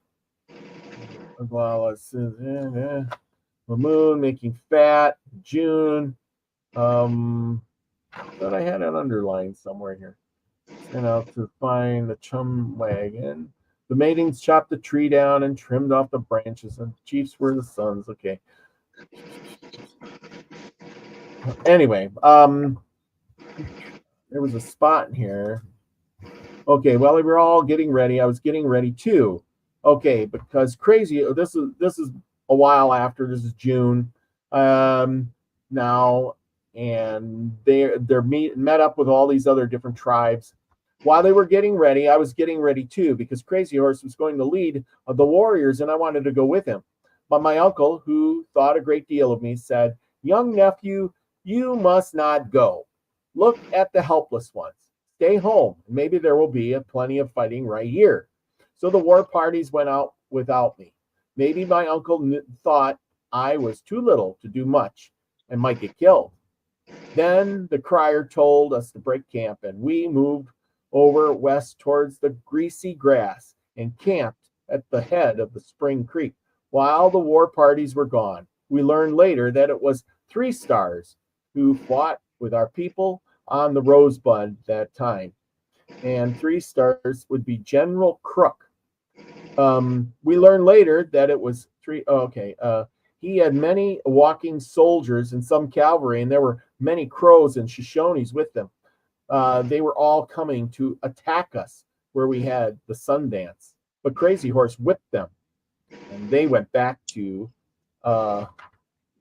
[SPEAKER 1] Well, it says, the moon making fat, June. Thought I had it underlined somewhere here. And out to find the chum wagon. The maidens chopped the tree down and trimmed off the branches, and chiefs were the sons. Okay. Anyway, there was a spot in here. Okay, well, we were all getting ready. I was getting ready too. Okay, because Crazy. This is a while after. This is June now, and they're met up with all these other different tribes. While they were getting ready, I was getting ready too, because Crazy Horse was going to lead the warriors, and I wanted to go with him. But my uncle, who thought a great deal of me, said, "Young nephew, you must not go. Look at the helpless ones. Stay home. Maybe there will be plenty of fighting right here." So the war parties went out without me. Maybe my uncle thought I was too little to do much and might get killed. Then the crier told us to break camp, and we moved over west towards the greasy grass and camped at the head of the Spring Creek while the war parties were gone. We learned later that it was 3 Stars who fought with our people on the Rosebud that time. And 3 Stars would be General Crook. We learned later that it was 3. He had many walking soldiers and some cavalry, and there were many Crows and Shoshones with them. They were all coming to attack us where we had the Sundance. But Crazy Horse whipped them, and they went back to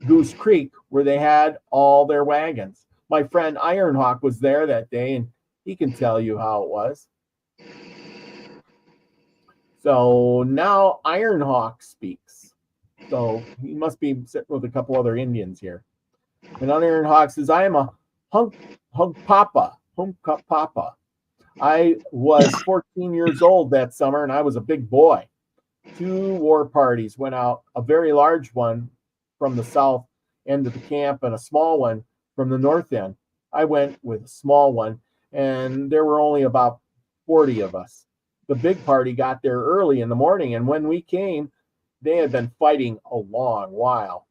[SPEAKER 1] Goose Creek, where they had all their wagons. My friend Ironhawk was there that day, and he can tell you how it was. So now Ironhawk speaks. So he must be sitting with a couple other Indians here. And Ironhawk says, I am a hunk papa. I was 14 years old that summer, and I was a big boy. 2 war parties went out, a very large one from the south end of the camp and a small one from the north end. I went with a small one, and there were only about 40 of us. The big party got there early in the morning, and when we came, they had been fighting a long while.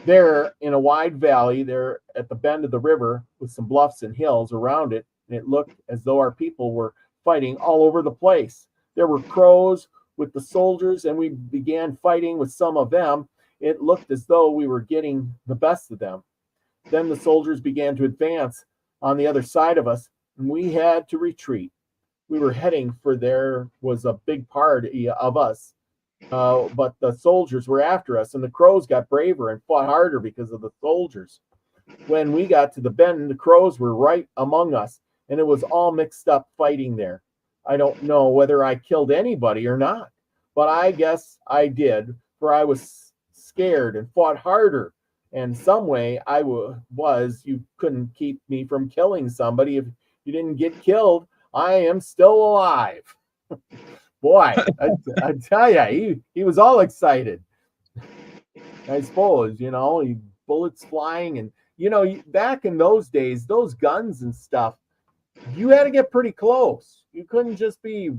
[SPEAKER 1] There, in a wide valley, there at the bend of the river, with some bluffs and hills around it, and it looked as though our people were fighting all over the place. There were crows with the soldiers, and we began fighting with some of them. It looked as though we were getting the best of them. Then the soldiers began to advance on the other side of us, and we had to retreat. We were heading for there was a big party of us, but the soldiers were after us, and the crows got braver and fought harder because of the soldiers. When we got to the bend, the crows were right among us, and it was all mixed up fighting there. I don't know whether I killed anybody or not, but I guess I did, for I was scared and fought harder. And some way I was, you couldn't keep me from killing somebody. If you didn't get killed, I am still alive. Boy, I tell you, he was all excited. I suppose, bullets flying. And, back in those days, those guns and stuff, you had to get pretty close. You couldn't just be,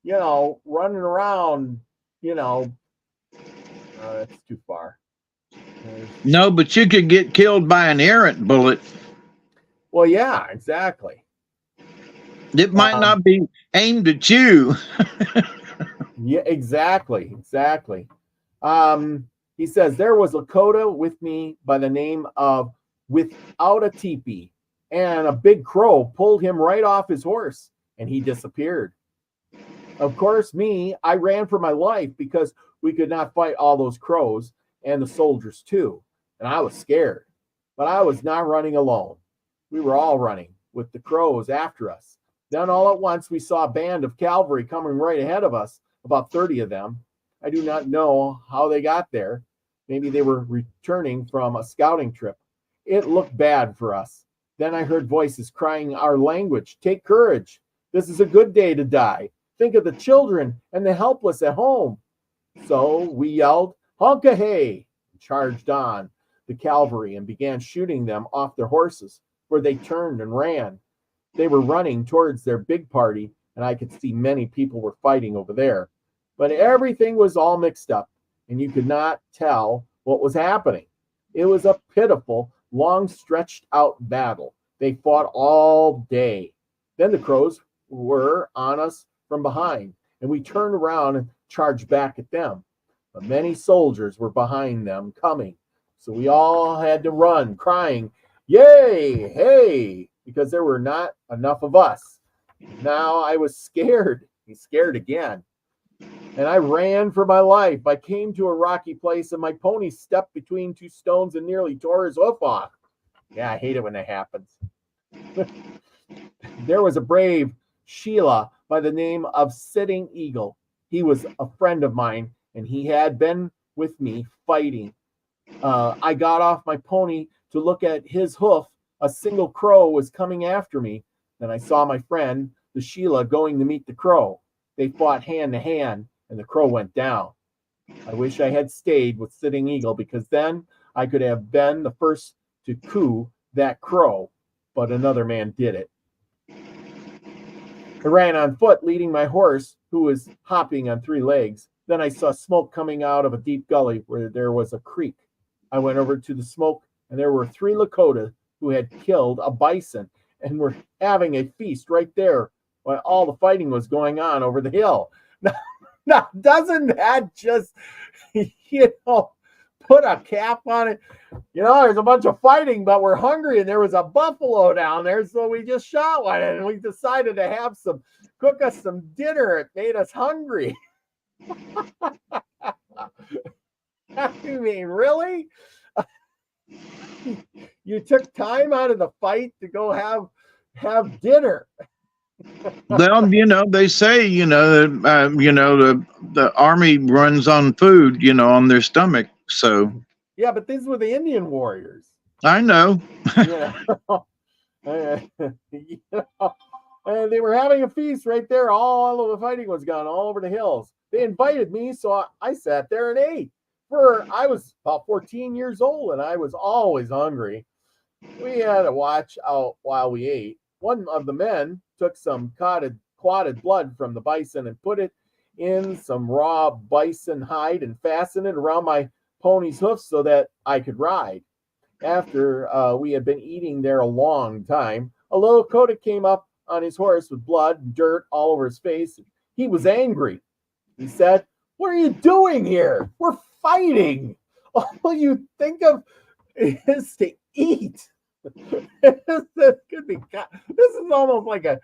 [SPEAKER 1] running around, that's too far.
[SPEAKER 2] No, but you could get killed by an errant bullet.
[SPEAKER 1] Well, yeah, exactly.
[SPEAKER 2] It might not be aimed at you.
[SPEAKER 1] Yeah, exactly. He says, there was Lakota with me by the name of Without a Teepee, and a big crow pulled him right off his horse, and he disappeared. Of course, I ran for my life because we could not fight all those crows and the soldiers too, and I was scared. But I was not running alone. We were all running with the crows after us. Then all at once we saw a band of cavalry coming right ahead of us, about 30 of them. I do not know how they got there. Maybe they were returning from a scouting trip. It looked bad for us. Then I heard voices crying our language. Take courage. This is a good day to die. Think of the children and the helpless at home. So we yelled, honka hey, and charged on the cavalry and began shooting them off their horses, where they turned and ran. They were running towards their big party, and I could see many people were fighting over there. But everything was all mixed up, and you could not tell what was happening. It was a pitiful, long stretched out battle. They fought all day. Then the crows were on us from behind, and we turned around and charged back at them. But many soldiers were behind them coming, so we all had to run, crying, yay, hey, because there were not enough of us. Now I was scared. He's scared again. And I ran for my life. I came to a rocky place, and my pony stepped between 2 stones and nearly tore his hoof off. Yeah, I hate it when that happens. There was a brave Sheila by the name of Sitting Eagle. He was a friend of mine, and he had been with me fighting. I got off my pony to look at his hoof. A single crow was coming after me. Then I saw my friend, the Sheila, going to meet the crow. They fought hand to hand, and the crow went down. I wish I had stayed with Sitting Eagle, because then I could have been the first to coup that crow, but another man did it. I ran on foot, leading my horse, who was hopping on 3 legs. Then I saw smoke coming out of a deep gully where there was a creek. I went over to the smoke, and there were 3 Lakota who had killed a bison and were having a feast right there while all the fighting was going on over the hill. Now doesn't that just, put a cap on it? There's a bunch of fighting, but we're hungry, and there was a buffalo down there, so we just shot one, and we decided to cook us some dinner. It made us hungry. I mean, really? You took time out of the fight to go have dinner.
[SPEAKER 2] Well, they say, the army runs on food, on their stomach. So
[SPEAKER 1] Yeah, but these were the Indian warriors.
[SPEAKER 2] I know.
[SPEAKER 1] You know, and they were having a feast right there. All of the fighting was gone all over the hills. They invited me, so I sat there and ate. I was about 14 years old, and I was always hungry. We had to watch out while we ate. One of the men took some clotted blood from the bison and put it in some raw bison hide and fastened it around my pony's hoofs so that I could ride. After we had been eating there a long time, a little Dakota came up on his horse with blood and dirt all over his face. He was angry. He said, "What are you doing here? We're fighting. All you think of is to eat." This could be. This is almost like a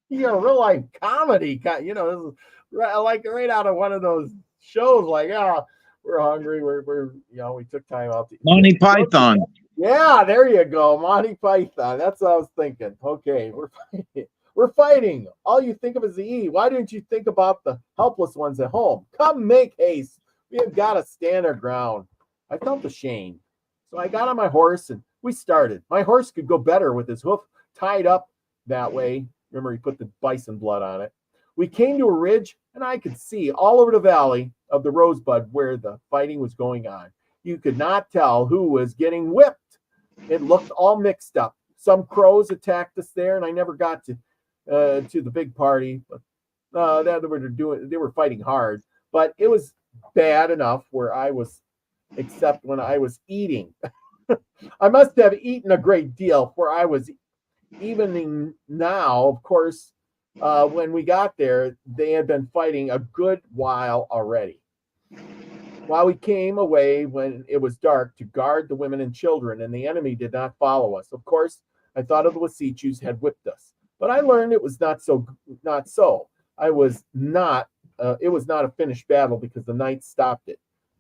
[SPEAKER 1] real life comedy. This is like right out of one of those shows. Like, we're hungry. We took time out to eat.
[SPEAKER 2] Monty Python.
[SPEAKER 1] Yeah, there you go, Monty Python. That's what I was thinking. Okay, we're fighting. We're fighting. All you think of is to eat. Why didn't you think about the helpless ones at home? Come, make haste. We have got to stand our ground. I felt ashamed, so I got on my horse and we started. My horse could go better with his hoof tied up that way. Remember, he put the bison blood on it. We came to a ridge, and I could see all over the valley of the Rosebud where the fighting was going on. You could not tell who was getting whipped. It looked all mixed up. Some crows attacked us there, and I never got to the big party. But they were fighting hard, but it was bad enough where I was, except when I was eating. I must have eaten a great deal, for I was evening now. Of course, when we got there, they had been fighting a good while already. While we came away when it was dark to guard the women and children, and the enemy did not follow us. Of course, I thought of the Wasichus had whipped us, but I learned it was not so. It was not a finished battle because the knights stopped it.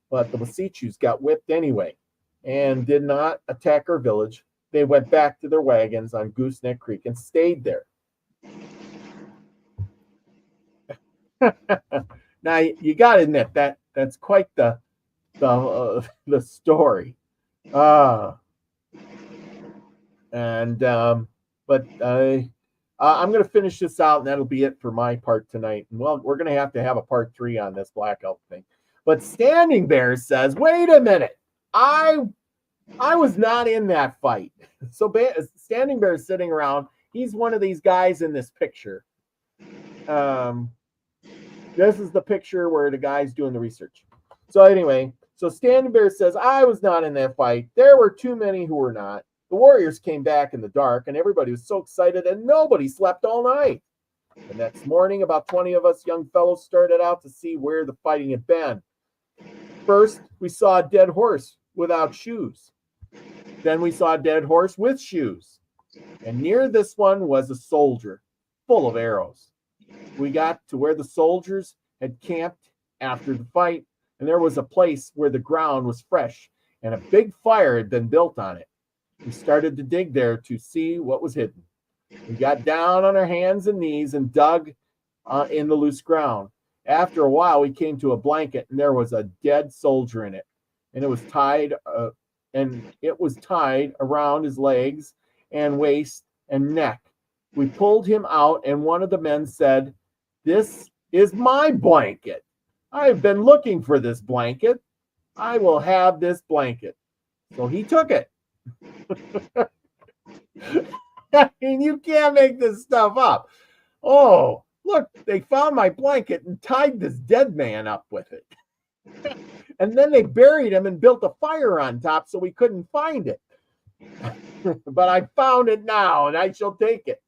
[SPEAKER 1] But the Wasichus got whipped anyway and did not attack our village. They went back to their wagons on Gooseneck Creek and stayed there. Now you got to admit that's quite the story. But I'm going to finish this out, and that'll be it for my part tonight. And well, we're going to have a part 3 on this blackout thing. But Standing Bear says, "Wait a minute, I was not in that fight." So Standing Bear is sitting around. He's one of these guys in this picture. This is the picture where the guy's doing the research. So anyway, Standing Bear says, "I was not in that fight. There were too many who were not. The warriors came back in the dark, and everybody was so excited, and nobody slept all night. The next morning, about 20 of us young fellows started out to see where the fighting had been. First, we saw a dead horse without shoes. Then we saw a dead horse with shoes. And near this one was a soldier, full of arrows. We got to where the soldiers had camped after the fight, and there was a place where the ground was fresh, and a big fire had been built on it. We started to dig there to see what was hidden. We got down on our hands and knees and dug in the loose ground. After a while, we came to a blanket, and there was a dead soldier in it, and it was tied around his legs and waist and neck. We pulled him out, and one of the men said, 'This is my blanket. I have been looking for this blanket. I will have this blanket.' So he took it." I mean, you can't make this stuff up. Oh, look, they found my blanket and tied this dead man up with it. And then they buried him and built a fire on top so we couldn't find it. But I found it now, and I shall take it.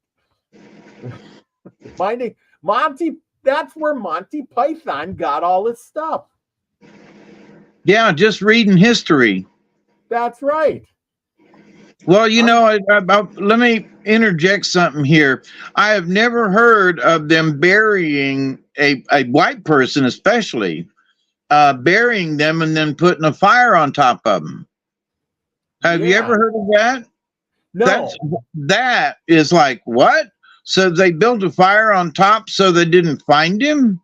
[SPEAKER 1] Monty, that's where Monty Python got all his stuff.
[SPEAKER 2] Yeah, just reading history.
[SPEAKER 1] That's right.
[SPEAKER 2] Well, let me interject something here. I have never heard of them burying a white person, especially burying them and then putting a fire on top of them. Have you ever heard of that?
[SPEAKER 1] No.
[SPEAKER 2] That is like, what? So they built a fire on top so they didn't find him.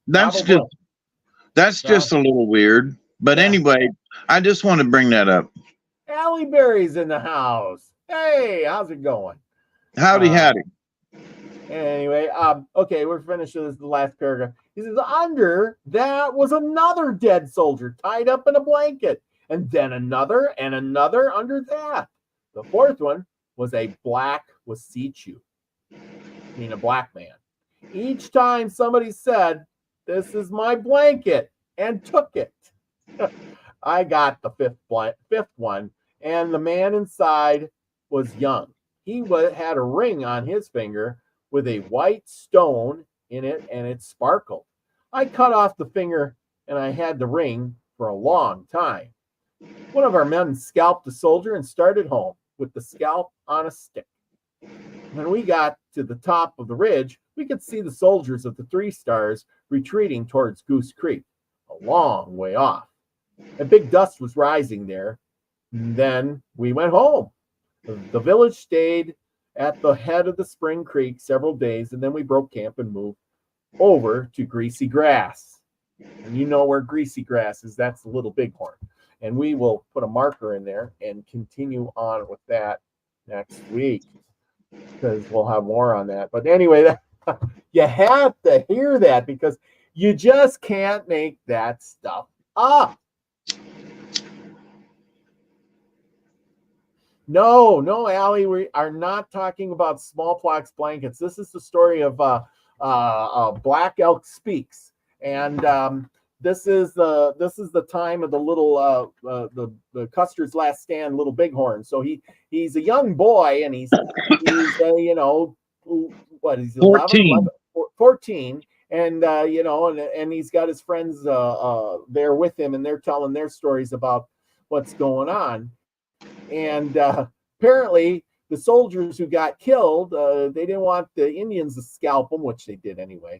[SPEAKER 2] That's just a little weird. But anyway, I just want to bring that up.
[SPEAKER 1] Halle Berry's in the house. Hey, how's it going?
[SPEAKER 2] Howdy.
[SPEAKER 1] Anyway, okay, we're finished with the last paragraph. He says, under that was another dead soldier tied up in a blanket, and then another and another under that. The fourth one was a black Wasichu, meaning a black man. Each time somebody said, this is my blanket, and took it. I got the fifth one, and the man inside was young. He had a ring on his finger with a white stone in it, and it sparkled. I cut off the finger, and I had the ring for a long time. One of our men scalped the soldier and started home with the scalp on a stick. When we got to the top of the ridge, we could see the soldiers of the 3 Stars retreating towards Goose Creek, a long way off. A big dust was rising there. And then we went home. The village stayed at the head of the Spring Creek several days, and then we broke camp and moved over to Greasy Grass. And you know where Greasy Grass is. That's the Little Bighorn. And we will put a marker in there and continue on with that next week, because we'll have more on that. But anyway, you have to hear that, because you just can't make that stuff up. No, Allie, we are not talking about smallpox blankets. This is the story of Black Elk Speaks, and this is the time of the little the Custer's Last Stand, Little Bighorn. So he's a young boy, and he's you know, what, he's 11, 14, and you know, and he's got his friends there with him, and they're telling their stories about what's going on. And apparently the soldiers who got killed, they didn't want the Indians to scalp them, which they did anyway,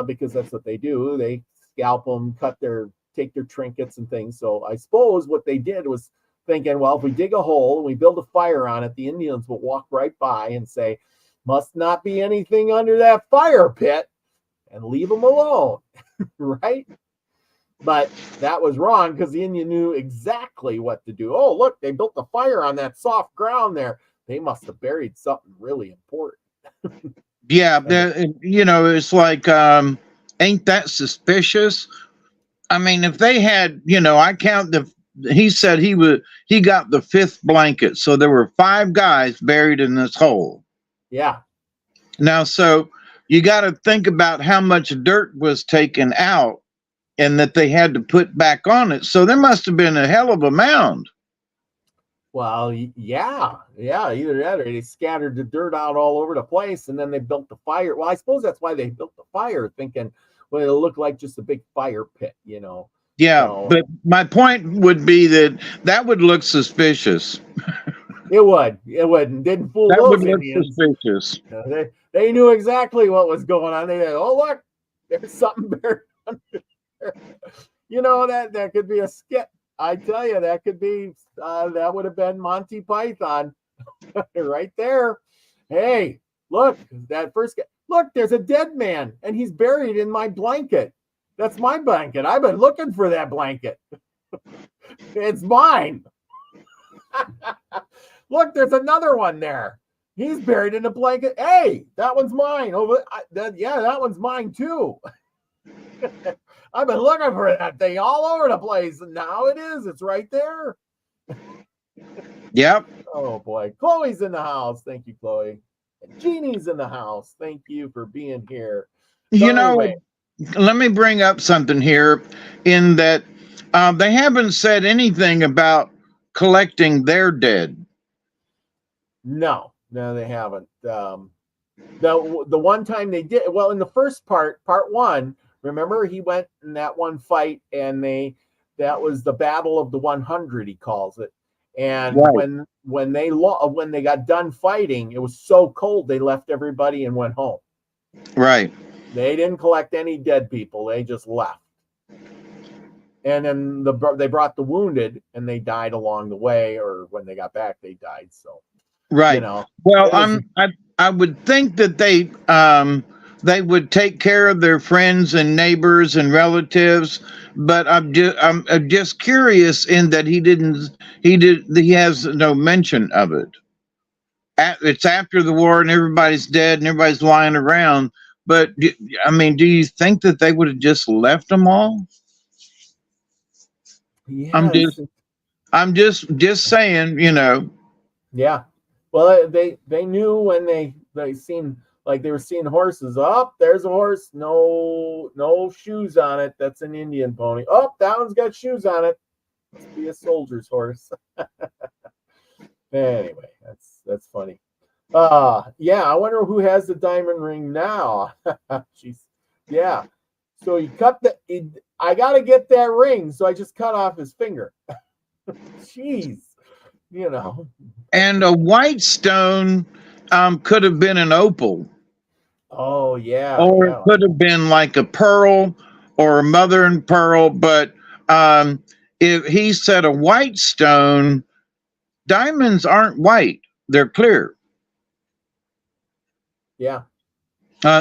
[SPEAKER 1] because that's what they do. They scalp them, take their trinkets and things. So I suppose what they did was thinking, well, if we dig a hole and we build a fire on it, the Indians will walk right by and say, must not be anything under that fire pit, and leave them alone, right? But that was wrong, because the Indian knew exactly what to do. Oh, look, they built the fire on that soft ground there. They must have buried something really important.
[SPEAKER 2] Yeah, you know, it's like, ain't that suspicious? I mean, if they had, you know, he said he got the 5th blanket. So there were 5 guys buried in this hole.
[SPEAKER 1] Yeah.
[SPEAKER 2] Now, so you got to think about how much dirt was taken out and that they had to put back on it. So there must have been a hell of a mound.
[SPEAKER 1] Well, yeah, either that or they scattered the dirt out all over the place, and then they built the fire. Well, I suppose that's why they built the fire, thinking, well, it'll look like just a big fire pit, you know.
[SPEAKER 2] Yeah, so, but my point would be that would look suspicious.
[SPEAKER 1] It would. Didn't fool
[SPEAKER 2] that
[SPEAKER 1] those
[SPEAKER 2] would
[SPEAKER 1] Indians.
[SPEAKER 2] Look suspicious.
[SPEAKER 1] They knew exactly what was going on. They said, oh, look, there's something buried under there. You know, that could be a skit. I tell you, that could be, that would have been Monty Python right there. Hey, look, that first guy. Look, there's a dead man, and he's buried in my blanket. That's my blanket. I've been looking for that blanket. It's mine. Look, there's another one there. He's buried in a blanket. Hey, that one's mine. That one's mine too. I've been looking for that thing all over the place, and now it is. It's right there.
[SPEAKER 2] Yep.
[SPEAKER 1] Oh boy, Chloe's in the house. Thank you, Chloe. And Jeannie's in the house. Thank you for being here. So
[SPEAKER 2] you know, anyway, let me bring up something here. In that, they haven't said anything about collecting their dead.
[SPEAKER 1] No, they haven't. The one time they did, well, in the first part 1. Remember, he went in that one fight, and that was the Battle of the 100, he calls it. And right. when they got done fighting, it was so cold they left everybody and went home.
[SPEAKER 2] Right.
[SPEAKER 1] They didn't collect any dead people; they just left. And then they brought the wounded, and they died along the way, or when they got back, they died. So
[SPEAKER 2] right.
[SPEAKER 1] You know,
[SPEAKER 2] well, I would think that they would take care of their friends and neighbors and relatives, but I'm just curious in that he has no mention of it. It's after the war and everybody's dead and everybody's lying around. But I mean, do you think that they would have just left them all?
[SPEAKER 1] Yeah,
[SPEAKER 2] I'm just saying, you know.
[SPEAKER 1] Yeah. Well, they knew when they seen, like, they were seeing horses. Oh, there's a horse. No shoes on it. That's an Indian pony. Oh, that one's got shoes on it. Must be a soldier's horse. Anyway, that's funny. Yeah, I wonder who has the diamond ring now. Jeez. Yeah. So I gotta get that ring, so I just cut off his finger. Jeez. You know.
[SPEAKER 2] And a white stone could have been an opal.
[SPEAKER 1] Oh yeah.
[SPEAKER 2] Or
[SPEAKER 1] yeah.
[SPEAKER 2] it could have been like a pearl or a mother and pearl, but if he said a white stone, diamonds aren't white, they're clear.
[SPEAKER 1] Yeah.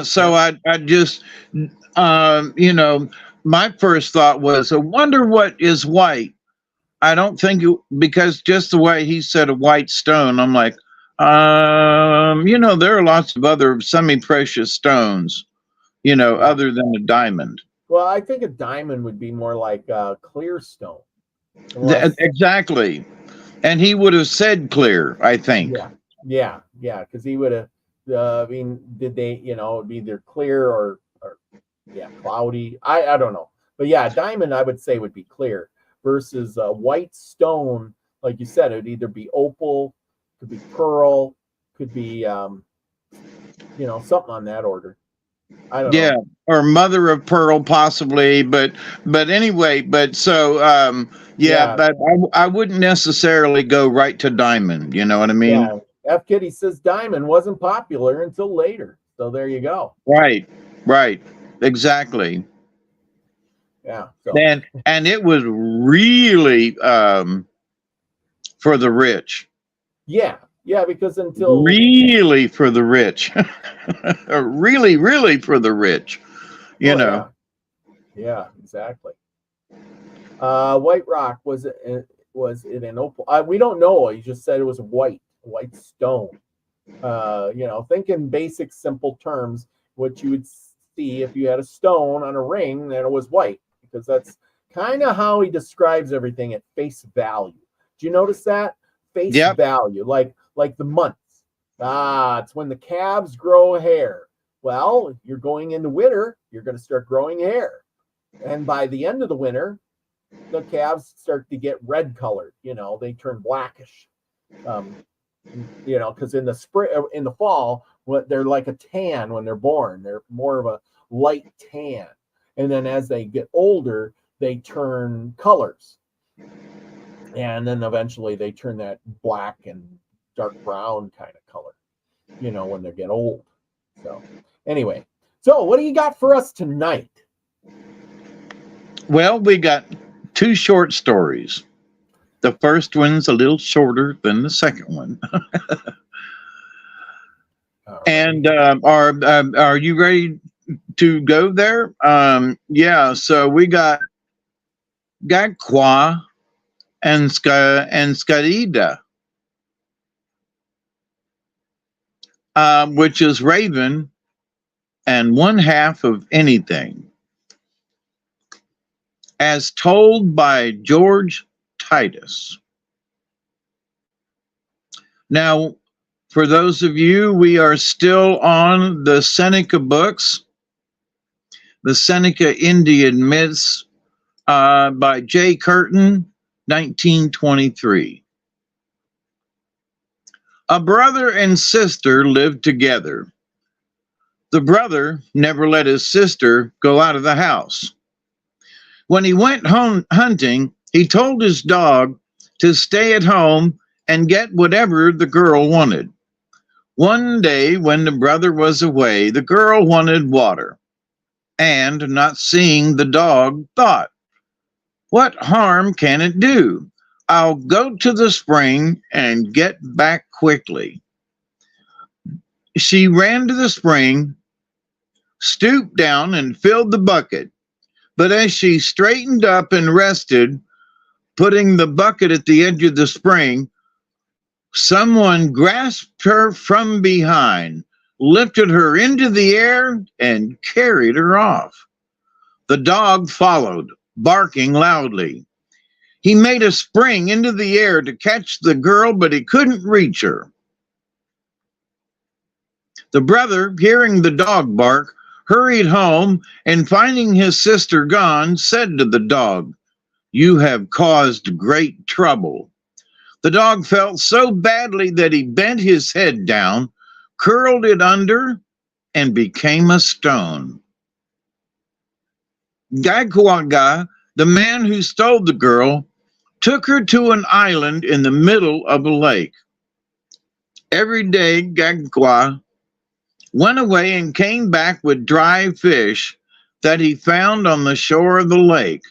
[SPEAKER 2] So I just, you know, my first thought was, I wonder what is white. I don't think because just the way he said a white stone, I'm like, you know, there are lots of other semi-precious stones, you know, other than a diamond.
[SPEAKER 1] Well, I think a diamond would be more like a clear stone.
[SPEAKER 2] Exactly. And he would have said clear, I think.
[SPEAKER 1] Yeah. Because he would have, I mean, did they, you know, it'd be either clear or cloudy. I don't know. But yeah, a diamond, I would say, would be clear versus a white stone. Like you said, it would either be opal, could be pearl, could be, you know, something on that order. I don't know.
[SPEAKER 2] Or mother of pearl possibly, but anyway, but so but I wouldn't necessarily go right to diamond, you know what I mean?
[SPEAKER 1] Yeah. F Kitty says diamond wasn't popular until later. So there you go.
[SPEAKER 2] Right. Exactly.
[SPEAKER 1] Yeah. So.
[SPEAKER 2] And it was really for the rich.
[SPEAKER 1] Yeah, because until
[SPEAKER 2] really for the rich. really for the rich. You know.
[SPEAKER 1] Yeah, exactly. White rock, was it an opal? We don't know. He just said it was white stone. You know, think in basic simple terms, what you would see if you had a stone on a ring, then it was white, because that's kind of how he describes everything at face value. Do you notice that? Face value, like the months. It's when the calves grow hair. Well, you're going into winter, you're going to start growing hair. And by the end of the winter, the calves start to get red colored. You know, they turn blackish. You know, because in the spring, in the fall, they're like a tan when they're born. They're more of a light tan. And then as they get older, they turn colors. And then eventually they turn that black and dark brown kind of color, you know, when they get old. So anyway, so what do you got for us tonight?
[SPEAKER 2] Well, we got 2 short stories. The first one's a little shorter than the second one. Right. And are you ready to go there? Yeah, so we got Kwa and Skarida, which is raven and one half of anything, as told by George Titus. Now, for those of you, we are still on the Seneca books, the Seneca Indian Myths by J. Curtin, 1923. A brother and sister lived together. The brother never let his sister go out of the house. When he went home hunting, he told his dog to stay at home and get whatever the girl wanted. One day, when the brother was away, the girl wanted water, and not seeing the dog, thought, "What harm can it do? I'll go to the spring and get back quickly." She ran to the spring, stooped down, and filled the bucket. But as she straightened up and rested, putting the bucket at the edge of the spring, someone grasped her from behind, lifted her into the air, and carried her off. The dog followed, barking loudly. He made a spring into the air to catch the girl, but he couldn't reach her. The brother, hearing the dog bark, hurried home, and finding his sister gone, said to the dog, "You have caused great trouble." The dog felt so badly that he bent his head down, curled it under, and became a stone. Gagwaga, the man who stole the girl, took her to an island in the middle of a lake. Every day, Gagwa went away and came back with dry fish that he found on the shore of the lake.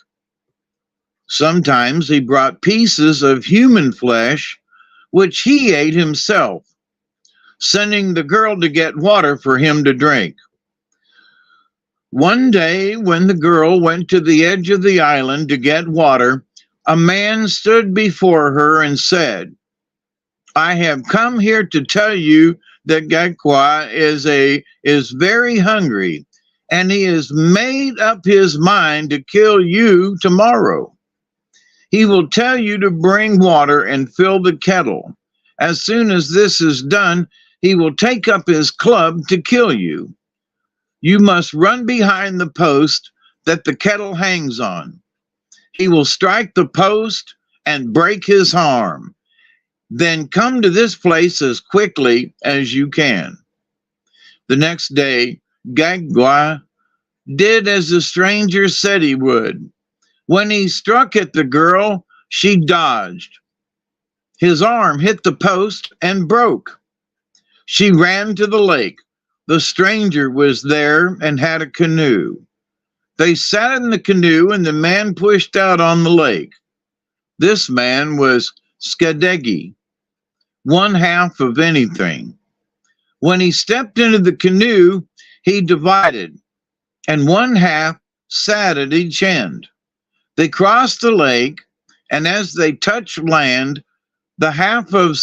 [SPEAKER 2] Sometimes he brought pieces of human flesh, which he ate himself, sending the girl to get water for him to drink. One day, when the girl went to the edge of the island to get water, a man stood before her and said, "I have come here to tell you that Gagwa is very hungry, and he has made up his mind to kill you tomorrow. He will tell you to bring water and fill the kettle. As soon as this is done, he will take up his club to kill you. You must run behind the post that the kettle hangs on. He will strike the post and break his arm. Then come to this place as quickly as you can." The next day, Gagwa did as the stranger said he would. When he struck at the girl, she dodged. His arm hit the post and broke. She ran to the lake. The stranger was there and had a canoe. They sat in the canoe and the man pushed out on the lake. This man was Skadegi, one half of anything. When he stepped into the canoe, he divided, and one half sat at each end. They crossed the lake, and as they touched land, the half of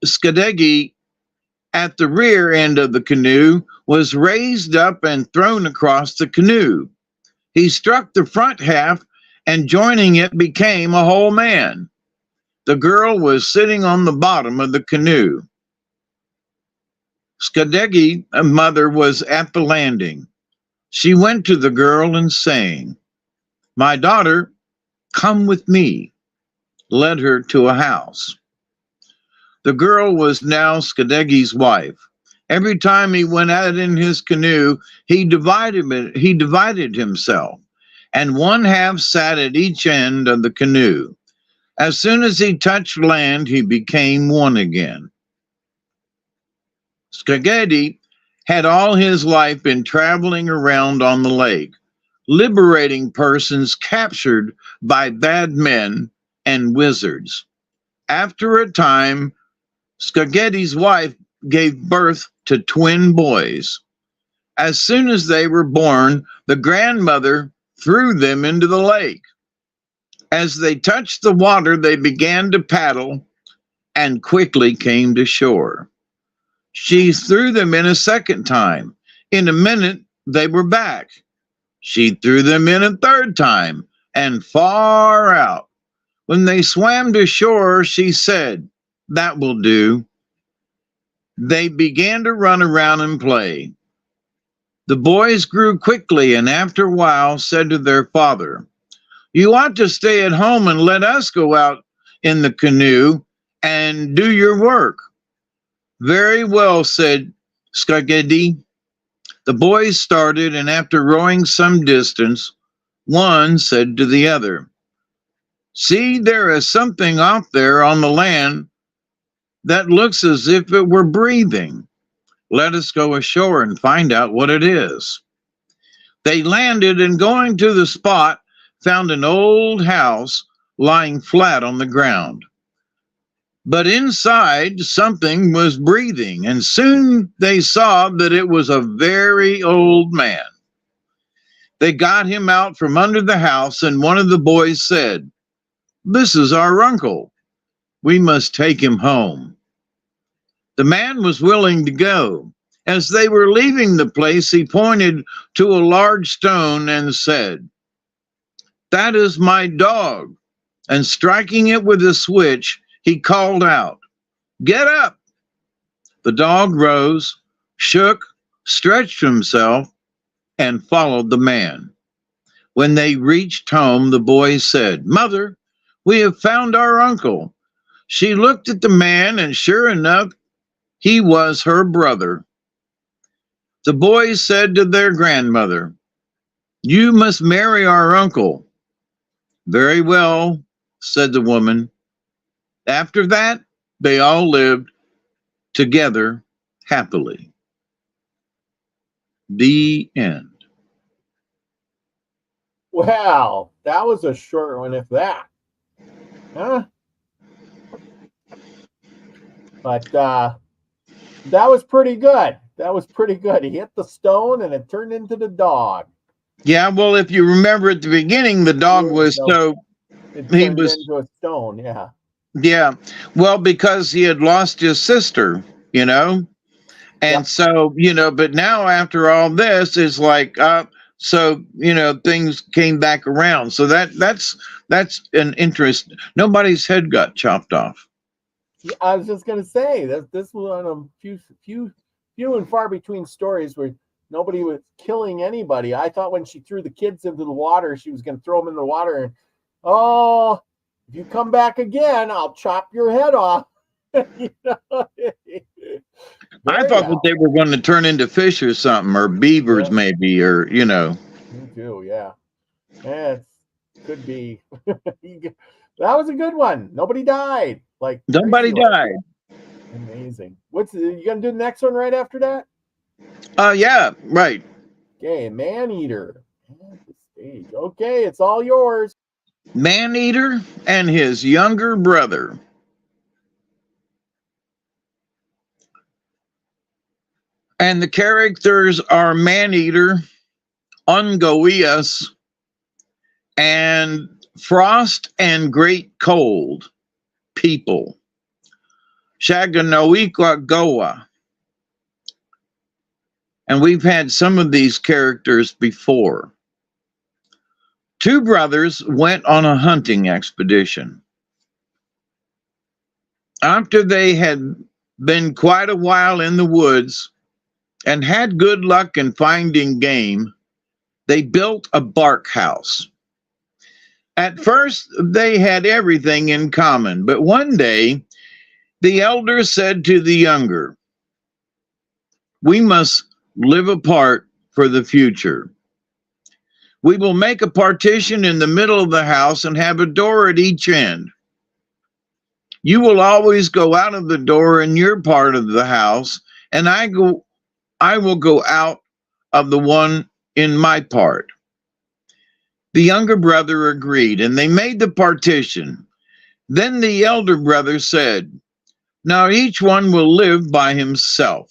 [SPEAKER 2] Skadegi at the rear end of the canoe was raised up and thrown across the canoe. He struck the front half, and joining it became a whole man. The girl was sitting on the bottom of the canoe. Skadegi's mother was at the landing. She went to the girl and saying, "My daughter, come with me," led her to a house. The girl was now Skadegi's wife. Every time he went out in his canoe, he divided himself, and one half sat at each end of the canoe. As soon as he touched land, he became one again. Skagedi had all his life been traveling around on the lake, liberating persons captured by bad men and wizards. After a time, Skagedi's wife gave birth to twin boys. As soon as they were born, the grandmother threw them into the lake. As they touched the water, they began to paddle and quickly came to shore. She threw them in a second time. In a minute, they were back. She threw them in a third time and far out. When they swam to shore, she said, "That will do." They began to run around and play. The boys grew quickly and after a while said to their father, "You ought to stay at home and let us go out in the canoe and do your work." "Very well," said Skagedi. The boys started, and after rowing some distance, one said to the other, "See, there is something off there on the land that looks as if it were breathing. Let us go ashore and find out what it is." They landed, and going to the spot, found an old house lying flat on the ground. But inside something was breathing, and soon they saw that it was a very old man. They got him out from under the house, and one of the boys said, "This is our uncle. We must take him home." The man was willing to go. As they were leaving the place, he pointed to a large stone and said, "That is my dog." And striking it with a switch, he called out, "Get up!" The dog rose, shook, stretched himself, and followed the man. When they reached home, the boy said, "Mother, we have found our uncle." She looked at the man, and sure enough, he was her brother. The boys said to their grandmother, "You must marry our uncle." "Very well," said the woman. After that, they all lived together happily. The end.
[SPEAKER 1] Wow, that was a short one, if that. Huh? But that was pretty good. That was pretty good. He hit the stone and it turned into the dog.
[SPEAKER 2] Yeah, well, if you remember at the beginning, the dog was
[SPEAKER 1] he was into a stone. Yeah.
[SPEAKER 2] Yeah. Well, because he had lost his sister, and so, but now after all this is like, things came back around. So that's an interest. Nobody's head got chopped off.
[SPEAKER 1] Yeah, I was just going to say that this was one of few and far between stories where nobody was killing anybody. I thought when she threw the kids into the water, she was going to throw them in the water and, "Oh, if you come back again, I'll chop your head off."
[SPEAKER 2] I thought that they were going to turn into fish or something, or beavers maybe, or,
[SPEAKER 1] Me too, yeah. Yeah, could be. That was a good one. Nobody died.
[SPEAKER 2] Nobody died.
[SPEAKER 1] Amazing. You going to do the next one right after that?
[SPEAKER 2] Yeah, right.
[SPEAKER 1] Okay, Man-Eater. Stage. Okay, it's all yours.
[SPEAKER 2] Man-Eater and his younger brother. And the characters are Man-Eater, Ungoius, and Frost and Great Cold people. Shaganoiqua Goa. And we've had some of these characters before. Two brothers went on a hunting expedition. After they had been quite a while in the woods and had good luck in finding game, they built a bark house. At first, they had everything in common, but one day, the elder said to the younger, "We must live apart for the future. We will make a partition in the middle of the house and have a door at each end. You will always go out of the door in your part of the house, and I will go out of the one in my part." The younger brother agreed, and they made the partition. Then the elder brother said, "Now each one will live by himself.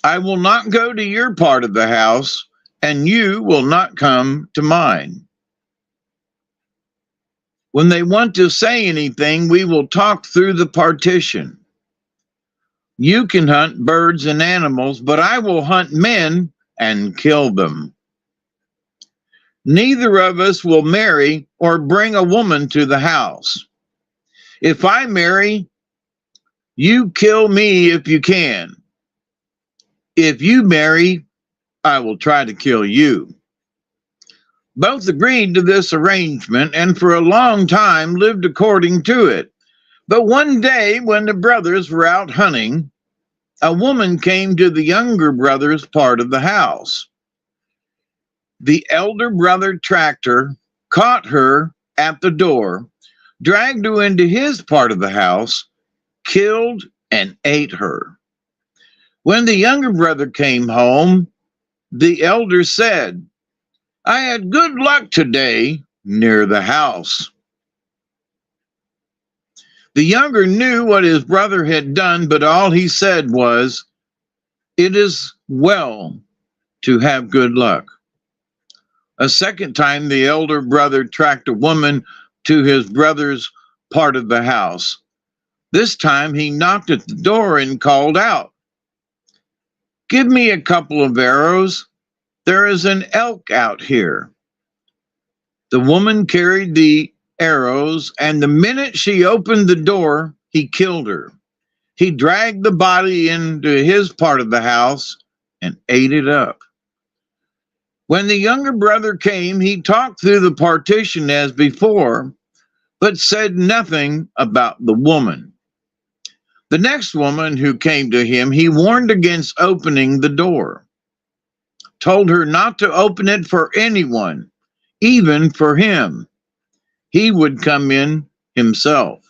[SPEAKER 2] I will not go to your part of the house, and you will not come to mine. When they want to say anything, we will talk through the partition. You can hunt birds and animals, but I will hunt men and kill them. Neither of us will marry or bring a woman to the house. If I marry, you kill me if you can. If you marry, I will try to kill you." Both agreed to this arrangement and for a long time lived according to it. But one day when the brothers were out hunting, a woman came to the younger brother's part of the house. The elder brother tracked her, caught her at the door, dragged her into his part of the house, killed and ate her. When the younger brother came home, the elder said, "I had good luck today near the house." The younger knew what his brother had done, but all he said was, "It is well to have good luck." A second time, the elder brother tracked a woman to his brother's part of the house. This time he knocked at the door and called out, "Give me a couple of arrows. There is an elk out here." The woman carried the arrows, and the minute she opened the door, he killed her. He dragged the body into his part of the house and ate it up. When the younger brother came, he talked through the partition as before, but said nothing about the woman. The next woman who came to him, he warned against opening the door, told her not to open it for anyone, even for him. He would come in himself.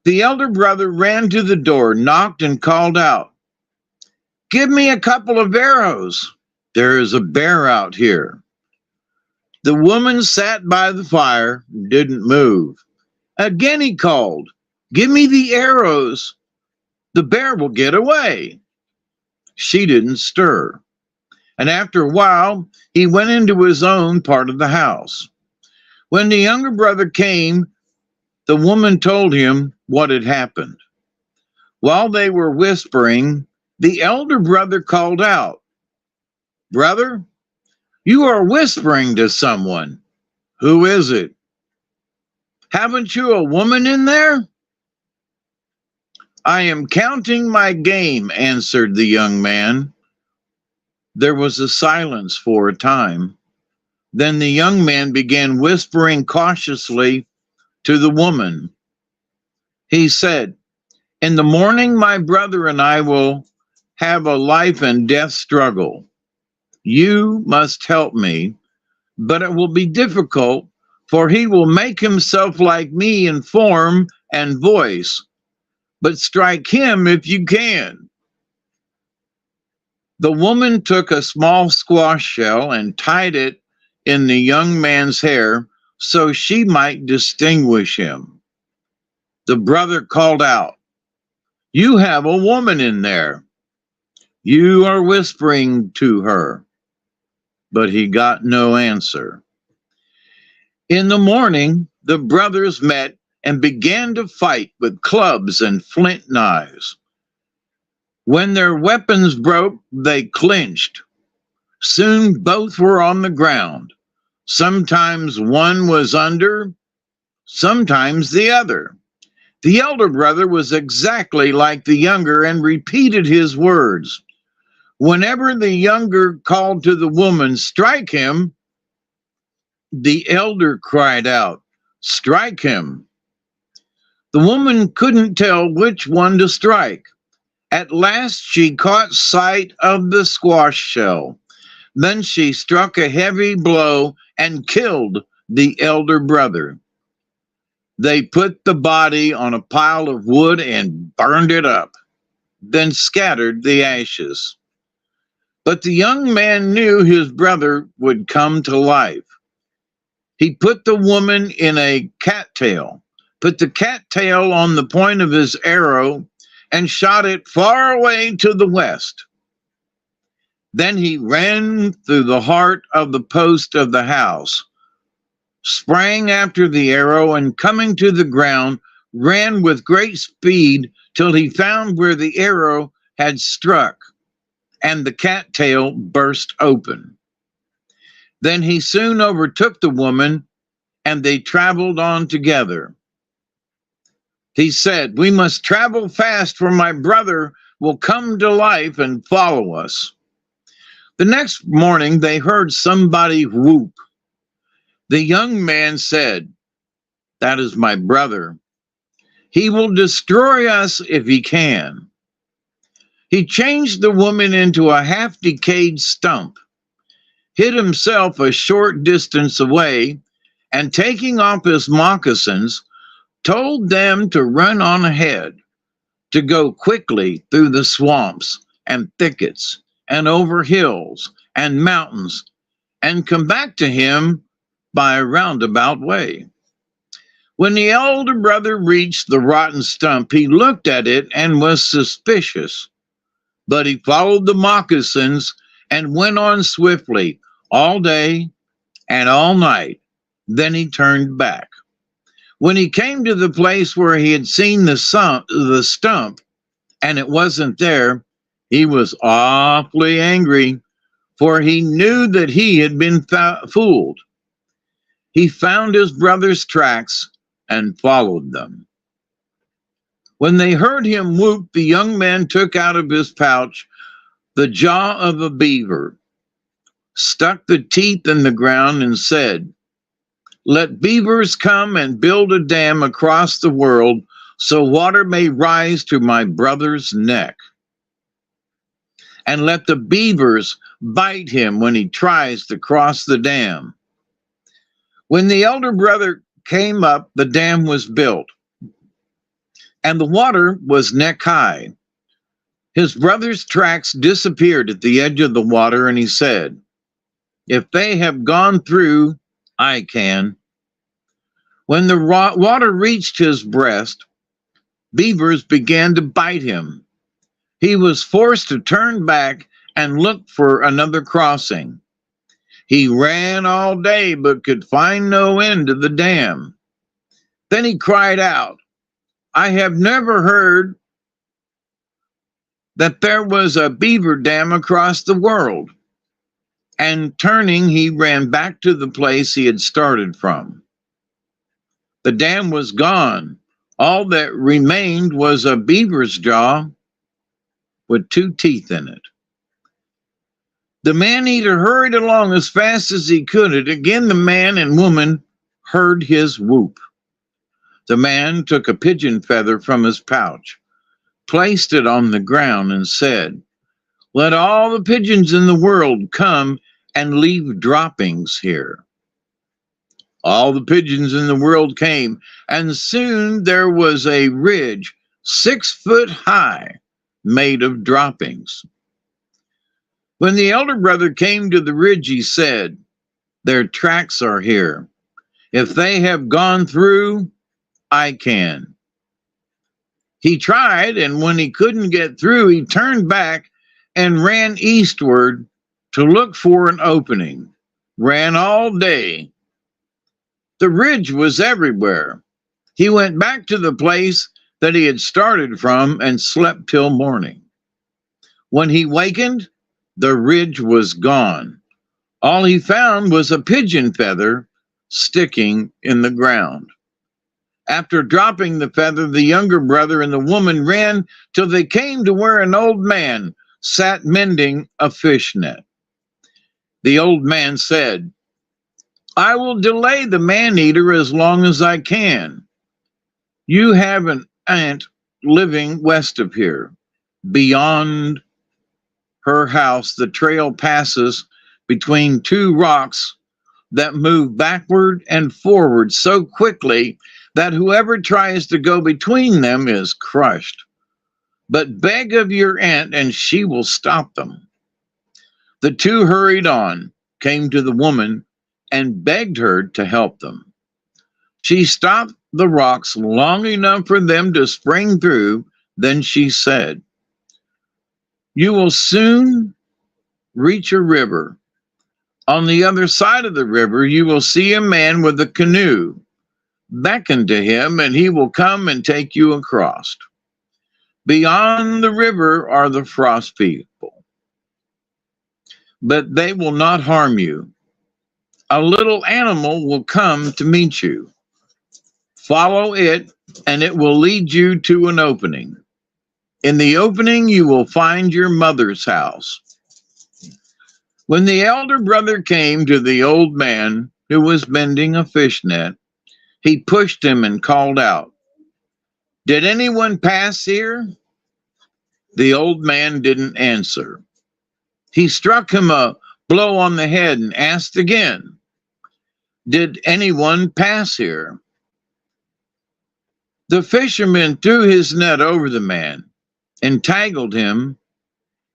[SPEAKER 2] The elder brother ran to the door, knocked, and called out, "Give me a couple of arrows. There is a bear out here." The woman sat by the fire, didn't move. Again he called, "Give me the arrows. The bear will get away." She didn't stir. And after a while, he went into his own part of the house. When the younger brother came, the woman told him what had happened. While they were whispering, the elder brother called out, "Brother, you are whispering to someone. Who is it? Haven't you a woman in there?" "I am counting my game," answered the young man. There was a silence for a time. Then the young man began whispering cautiously to the woman. He said, "In the morning, my brother and I will have a life and death struggle. You must help me, but it will be difficult, for he will make himself like me in form and voice. But strike him if you can." The woman took a small squash shell and tied it in the young man's hair so she might distinguish him. The brother called out, "You have a woman in there. You are whispering to her." But he got no answer. In the morning, the brothers met and began to fight with clubs and flint knives. When their weapons broke, they clinched. Soon both were on the ground. Sometimes one was under, sometimes the other. The elder brother was exactly like the younger and repeated his words. Whenever the younger called to the woman, "Strike him," the elder cried out, "Strike him." The woman couldn't tell which one to strike. At last she caught sight of the squash shell. Then she struck a heavy blow and killed the elder brother. They put the body on a pile of wood and burned it up, then scattered the ashes. But the young man knew his brother would come to life. He put the woman in a cattail, put the cattail on the point of his arrow, and shot it far away to the west. Then he ran through the heart of the post of the house, sprang after the arrow, and coming to the ground, ran with great speed till he found where the arrow had struck, and the cattail burst open. Then he soon overtook the woman, and they traveled on together. He said, "We must travel fast, for my brother will come to life and follow us." The next morning they heard somebody whoop. The young man said, "That is my brother. He will destroy us if he can." He changed the woman into a half-decayed stump, hid himself a short distance away, and taking off his moccasins, told them to run on ahead, to go quickly through the swamps and thickets and over hills and mountains, and come back to him by a roundabout way. When the elder brother reached the rotten stump, he looked at it and was suspicious. But he followed the moccasins and went on swiftly all day and all night. Then he turned back. When he came to the place where he had seen the stump, and it wasn't there, he was awfully angry, for he knew that he had been fooled. He found his brother's tracks and followed them. When they heard him whoop, the young man took out of his pouch the jaw of a beaver, stuck the teeth in the ground, and said, "Let beavers come and build a dam across the world so water may rise to my brother's neck. And let the beavers bite him when he tries to cross the dam." When the elder brother came up, the dam was built, and the water was neck high. His brother's tracks disappeared at the edge of the water, and he said, "If they have gone through, I can." When the water reached his breast, beavers began to bite him. He was forced to turn back and look for another crossing. He ran all day but could find no end to the dam. Then he cried out, "I have never heard that there was a beaver dam across the world." And turning, he ran back to the place he had started from. The dam was gone. All that remained was a beaver's jaw with 2 teeth in it. The man-eater hurried along as fast as he could, and again the man and woman heard his whoop. The man took a pigeon feather from his pouch, placed it on the ground, and said, "Let all the pigeons in the world come and leave droppings here." All the pigeons in the world came, and soon there was a ridge 6 foot high made of droppings. When the elder brother came to the ridge, he said, "Their tracks are here. If they have gone through, I can." He tried, and when he couldn't get through, he turned back and ran eastward to look for an opening. Ran all day. The ridge was everywhere. He went back to the place that he had started from and slept till morning. When he wakened, the ridge was gone. All he found was a pigeon feather sticking in the ground. After dropping the feather, the younger brother and the woman ran till they came to where an old man sat mending a fish net. The old man said, "I will delay the man-eater as long as I can. You have an aunt living west of here. Beyond her house, the trail passes between 2 rocks that move backward and forward so quickly that whoever tries to go between them is crushed. But beg of your aunt and she will stop them." The 2 hurried on, came to the woman, and begged her to help them. She stopped the rocks long enough for them to spring through. Then she said, "You will soon reach a river. On the other side of the river, you will see a man with a canoe. Beckon to him, and he will come and take you across. Beyond the river are the frost people, but they will not harm you. A little animal will come to meet you. Follow it, and it will lead you to an opening. In the opening, you will find your mother's house." When the elder brother came to the old man who was mending a fish net, he pushed him and called out, "Did anyone pass here?" The old man didn't answer. He struck him a blow on the head and asked again, "Did anyone pass here?" The fisherman threw his net over the man, entangled him,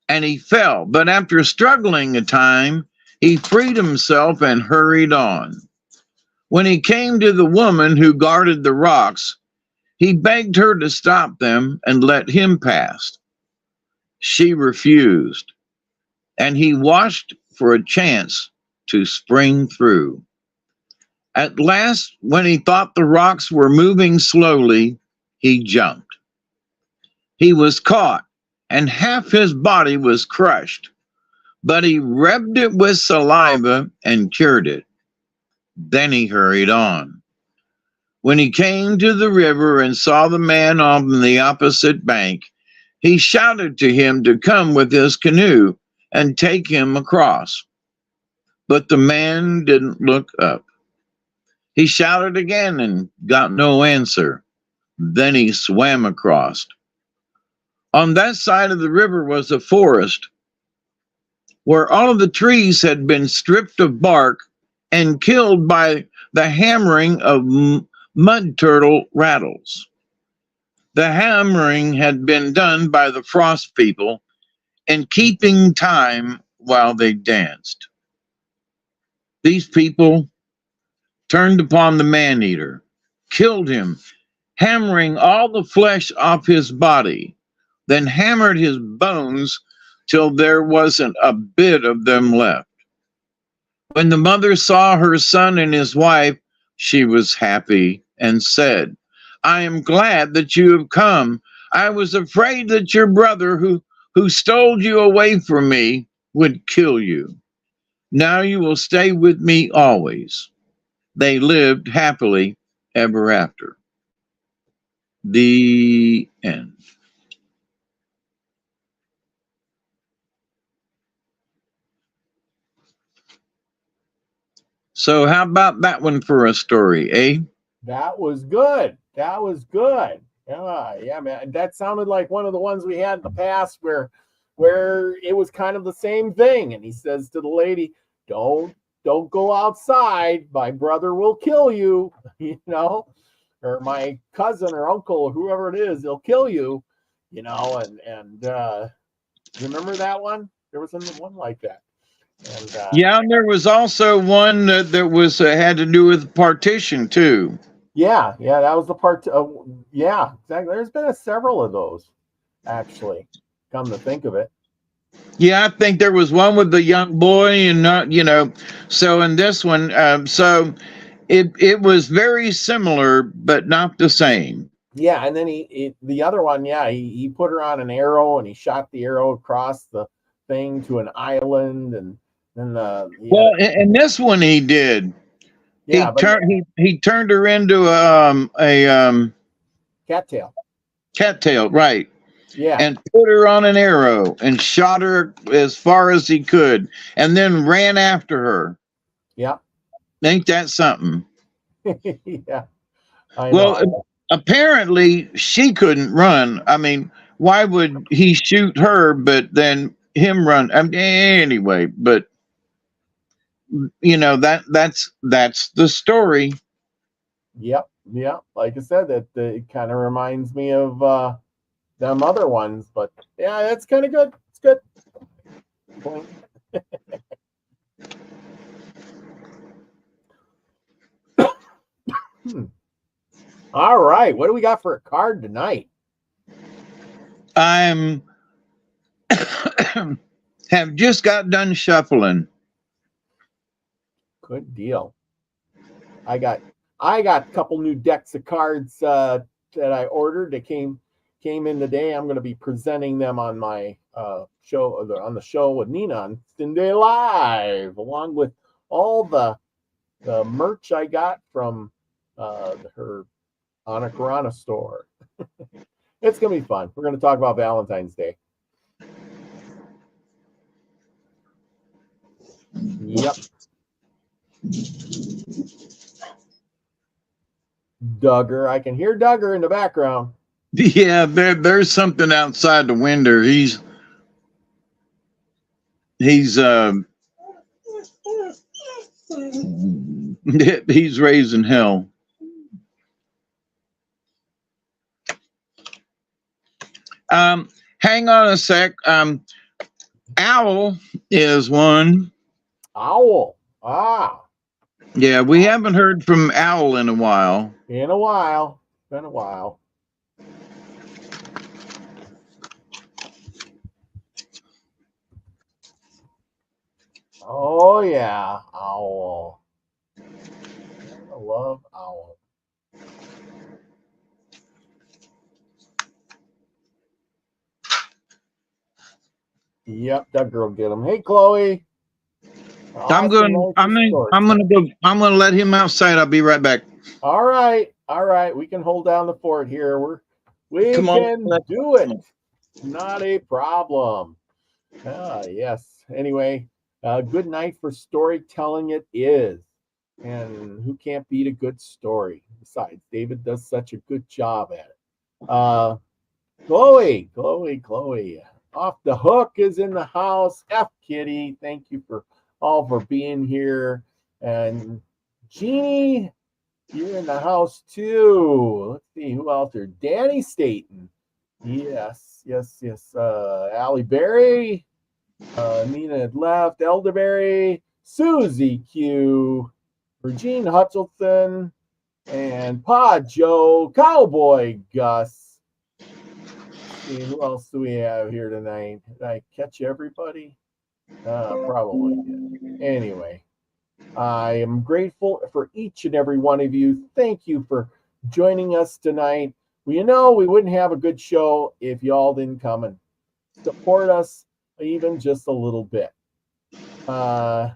[SPEAKER 2] and he fell. But after struggling a time, he freed himself and hurried on. When he came to the woman who guarded the rocks, he begged her to stop them and let him pass. She refused, and he watched for a chance to spring through. At last, when he thought the rocks were moving slowly, he jumped. He was caught, and half his body was crushed, but he rubbed it with saliva and cured it. Then he hurried on. When he came to the river and saw the man on the opposite bank, he shouted to him to come with his canoe and take him across. But the man didn't look up. He shouted again and got no answer. Then he swam across. On that side of the river was a forest where all of the trees had been stripped of bark and killed by the hammering of mud turtle rattles. The hammering had been done by the frost people and keeping time while they danced. These people turned upon the man-eater, killed him, hammering all the flesh off his body, then hammered his bones till there wasn't a bit of them left. When the mother saw her son and his wife, she was happy and said, I am glad that you have come. I was afraid that your brother who stole you away from me would kill you. Now you will stay with me always. They lived happily ever after. The end. So how about that one for a story, eh?
[SPEAKER 1] That was good. That was good. Yeah, man. That sounded like one of the ones we had in the past where it was kind of the same thing. And he says to the lady, don't go outside. My brother will kill you, or my cousin or uncle or whoever it is, they'll kill you, and remember that one? There was one like that. And
[SPEAKER 2] yeah, and there was also one that was had to do with partition too.
[SPEAKER 1] Yeah, that was the part. Yeah, exactly. There's been several of those, actually. Come to think of it.
[SPEAKER 2] Yeah, I think there was one with the young boy, and so in this one, so it was very similar, but not the same.
[SPEAKER 1] Yeah, and then the other one, he put her on an arrow and he shot the arrow across the thing to an island, and then
[SPEAKER 2] well, in this one he did. Yeah, he turned her into a
[SPEAKER 1] cattail.
[SPEAKER 2] Cattail, right?
[SPEAKER 1] Yeah,
[SPEAKER 2] and put her on an arrow and shot her as far as he could, and then ran after her.
[SPEAKER 1] Yeah,
[SPEAKER 2] ain't that something?
[SPEAKER 1] Yeah.
[SPEAKER 2] Well, apparently she couldn't run. I mean, why would he shoot her, but then him run? Anyway, but that's the story.
[SPEAKER 1] Yep. Like I said, that it kind of reminds me of them other ones, but yeah, that's kind of good. It's good. All right, what do we got for a card tonight?
[SPEAKER 2] I'm have just got done shuffling.
[SPEAKER 1] Good deal. I got a couple new decks of cards that I ordered. They came in today. I'm going to be presenting them on my show, on the show with Nina on Sunday Live, along with all the merch I got from her Anakarana store. It's going to be fun. We're going to talk about Valentine's Day. Yep. Duggar. I can hear Duggar in the background.
[SPEAKER 2] Yeah, there's something outside the window. He's raising hell. Hang on a sec. Owl is one.
[SPEAKER 1] Owl. Ah.
[SPEAKER 2] Yeah, we haven't heard from Owl in a while.
[SPEAKER 1] In a while. Been a while. Oh, yeah. Owl. I love Owl. Yep, that girl get him. Hey, Chloe.
[SPEAKER 2] I'm gonna let him outside. I'll be right back.
[SPEAKER 1] All right. We can hold down the fort here. We can do it. Not a problem. Yes. Anyway, good night for storytelling it is. And who can't beat a good story? Besides, David does such a good job at it. Chloe. Off the Hook is in the house. F Kitty, thank you for being here. And Jeannie, you're in the house too. Let's see who else there. Danny Staten. Yes. Allie Berry. Nina had left. Elderberry. Susie Q. Regine Hutchinson. And Pod Joe. Cowboy Gus. See, who else do we have here tonight? Did I catch everybody? Probably did. Anyway, I am grateful for each and every one of you. Thank you for joining us tonight. Well, we wouldn't have a good show if y'all didn't come and support us even just a little bit. Oh,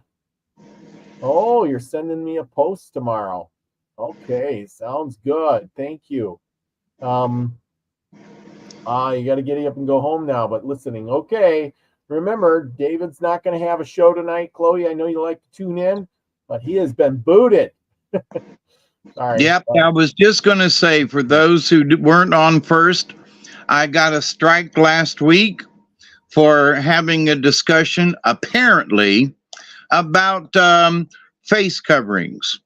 [SPEAKER 1] you're sending me a post tomorrow. Okay, sounds good. Thank you. You got to get up and go home now, but listening. Okay. Remember, David's not going to have a show tonight. Chloe, I know you like to tune in, but he has been booted. Sorry.
[SPEAKER 2] Yep. I was just going to say, for those who weren't on first, I got a strike last week for having a discussion, apparently, about face coverings.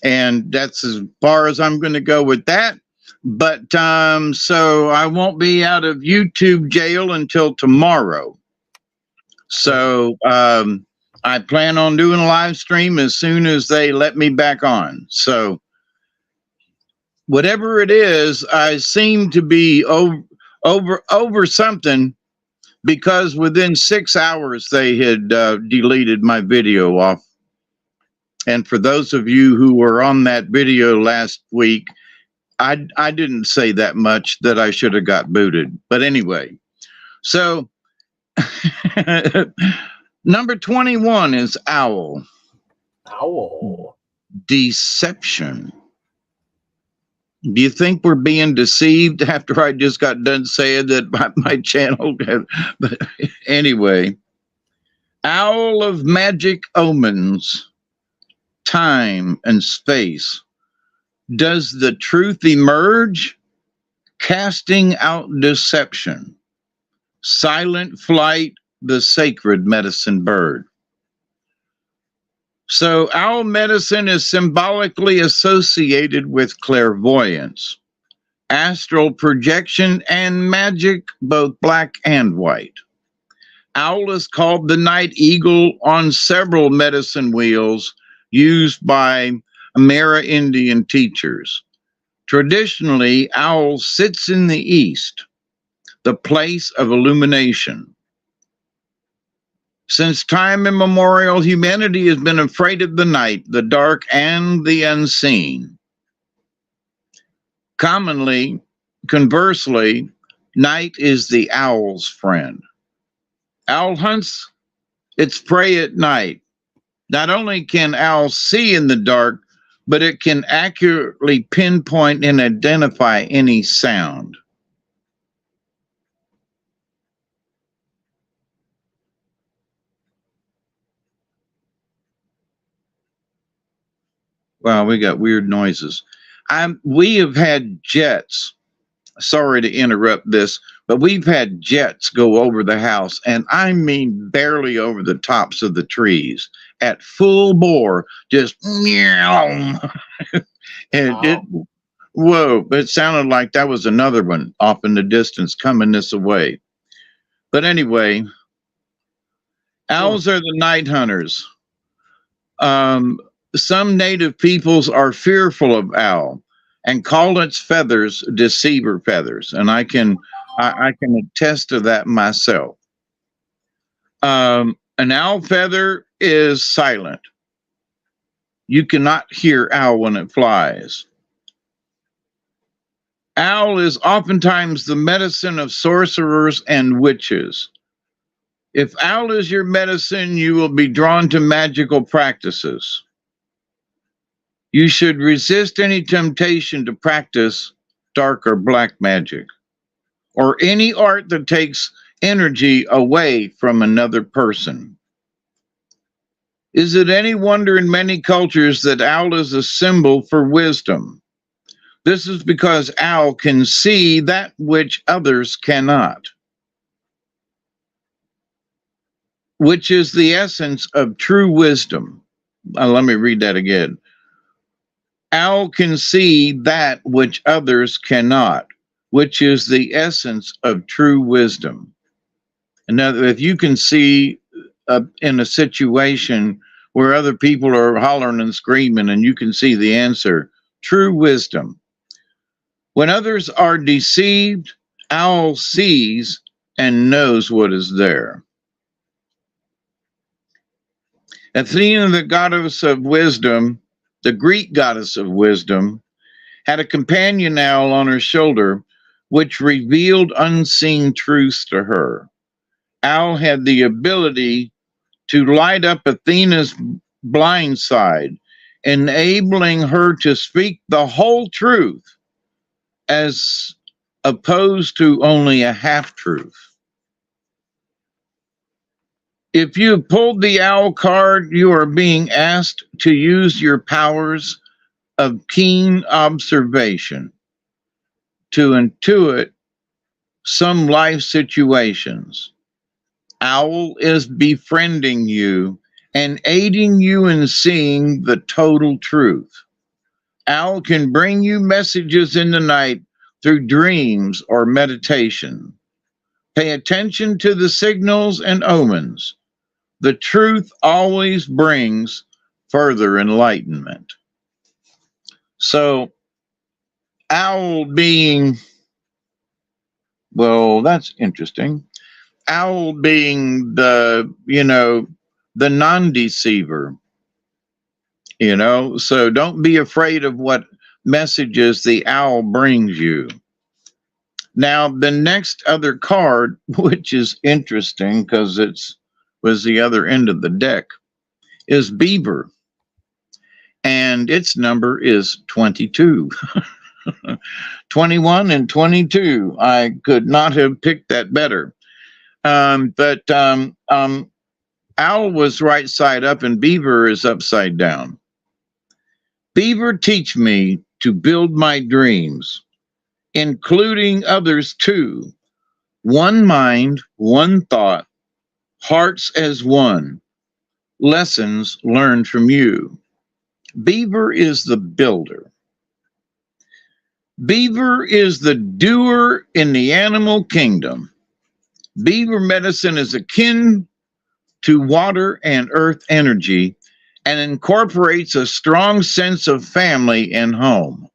[SPEAKER 2] And that's as far as I'm going to go with that. But so I won't be out of YouTube jail until tomorrow. So I plan on doing a live stream as soon as they let me back on. So whatever it is, I seem to be over something, because within 6 hours they had deleted my video off. And for those of you who were on that video last week, I didn't say that much that I should have got booted. But anyway, so number 21 is Owl.
[SPEAKER 1] Owl.
[SPEAKER 2] Deception. Do you think we're being deceived after I just got done saying that my channel? But anyway, Owl of magic omens, time and space. Does the truth emerge? Casting out deception. Silent flight, the sacred medicine bird. So owl medicine is symbolically associated with clairvoyance, astral projection, and magic, both black and white. Owl is called the night eagle on several medicine wheels used by Amerindian teachers. Traditionally, owl sits in the east, the place of illumination. Since time immemorial, humanity has been afraid of the night, the dark, and the unseen. Conversely, night is the owl's friend. Owl hunts its prey at night. Not only can owl see in the dark, but it can accurately pinpoint and identify any sound. Wow, we got weird noises. We have had jets. Sorry to interrupt this, but we've had jets go over the house, and I mean barely over the tops of the trees at full bore, just meow. And whoa, it sounded like that was another one off in the distance coming this way. But anyway, owls are the night hunters. some native peoples are fearful of owl and call its feathers deceiver feathers, and I can attest to that myself. An owl feather is silent. You cannot hear owl when it flies. Owl is oftentimes the medicine of sorcerers and witches. If owl is your medicine, you will be drawn to magical practices. You should resist any temptation to practice dark or black magic, or any art that takes energy away from another person. Is it any wonder in many cultures that owl is a symbol for wisdom? This is because owl can see that which others cannot, which is the essence of true wisdom. Let me read that again. Owl can see that which others cannot, which is the essence of true wisdom. And now, if you can see in a situation where other people are hollering and screaming and you can see the answer, true wisdom. When others are deceived, owl sees and knows what is there. Athena, the goddess of wisdom, the Greek goddess of wisdom, had a companion owl on her shoulder, which revealed unseen truths to her. Owl had the ability to light up Athena's blind side, enabling her to speak the whole truth as opposed to only a half-truth. If you have pulled the owl card, you are being asked to use your powers of keen observation to intuit some life situations. Owl is befriending you and aiding you in seeing the total truth. Owl can bring you messages in the night through dreams or meditation. Pay attention to the signals and omens. The truth always brings further enlightenment. So, owl being, well, that's interesting. Owl being the, the non-deceiver, so don't be afraid of what messages the owl brings you. Now, the next other card, which is interesting because was the other end of the deck, is Beaver. And its number is 22. 21 and 22. I could not have picked that better. But Owl was right side up and Beaver is upside down. Beaver, teach me to build my dreams, including others too. One mind, one thought, hearts as one, lessons learned from you. Beaver is the builder. Beaver is the doer in the animal kingdom. Beaver medicine is akin to water and earth energy and incorporates a strong sense of family and home.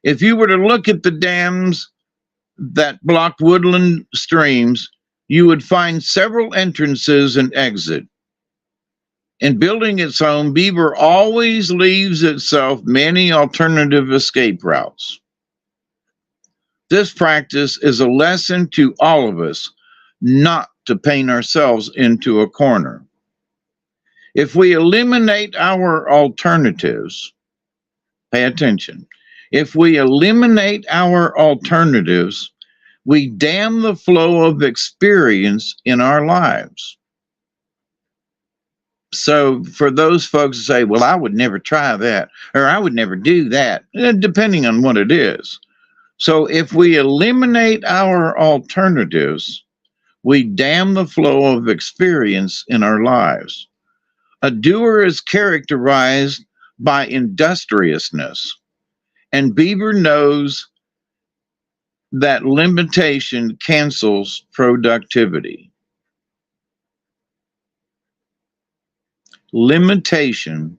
[SPEAKER 2] If you were to look at the dams that block woodland streams, you would find several entrances and exit. In building its home, Beaver always leaves itself many alternative escape routes. This practice is a lesson to all of us not to paint ourselves into a corner. If we eliminate our alternatives, pay attention. If we eliminate our alternatives, we dam the flow of experience in our lives. So for those folks who say, well, I would never try that, or I would never do that, depending on what it is. So if we eliminate our alternatives, we dam the flow of experience in our lives. A doer is characterized by industriousness, and Beaver knows that limitation cancels productivity. Limitation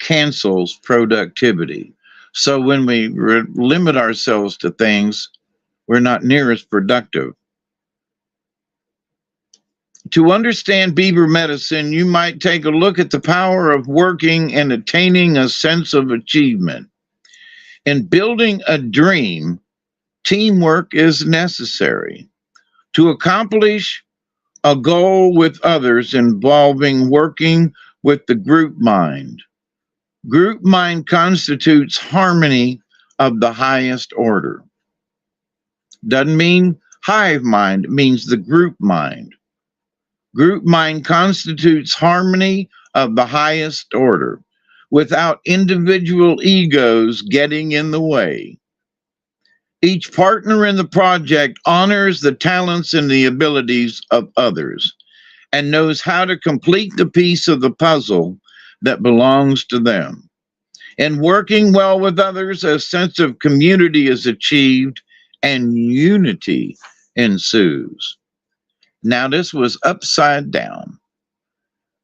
[SPEAKER 2] cancels productivity. So when we limit ourselves to things, we're not near as productive. To understand beaver medicine, you might take a look at the power of working and attaining a sense of achievement. In building a dream, teamwork is necessary. To accomplish a goal with others involving working with the group mind. Group mind constitutes harmony of the highest order. Doesn't mean hive mind, it means the group mind. Group mind constitutes harmony of the highest order, without individual egos getting in the way. Each partner in the project honors the talents and the abilities of others and knows how to complete the piece of the puzzle that belongs to them. In working well with others, a sense of community is achieved and unity ensues. Now, this was upside down.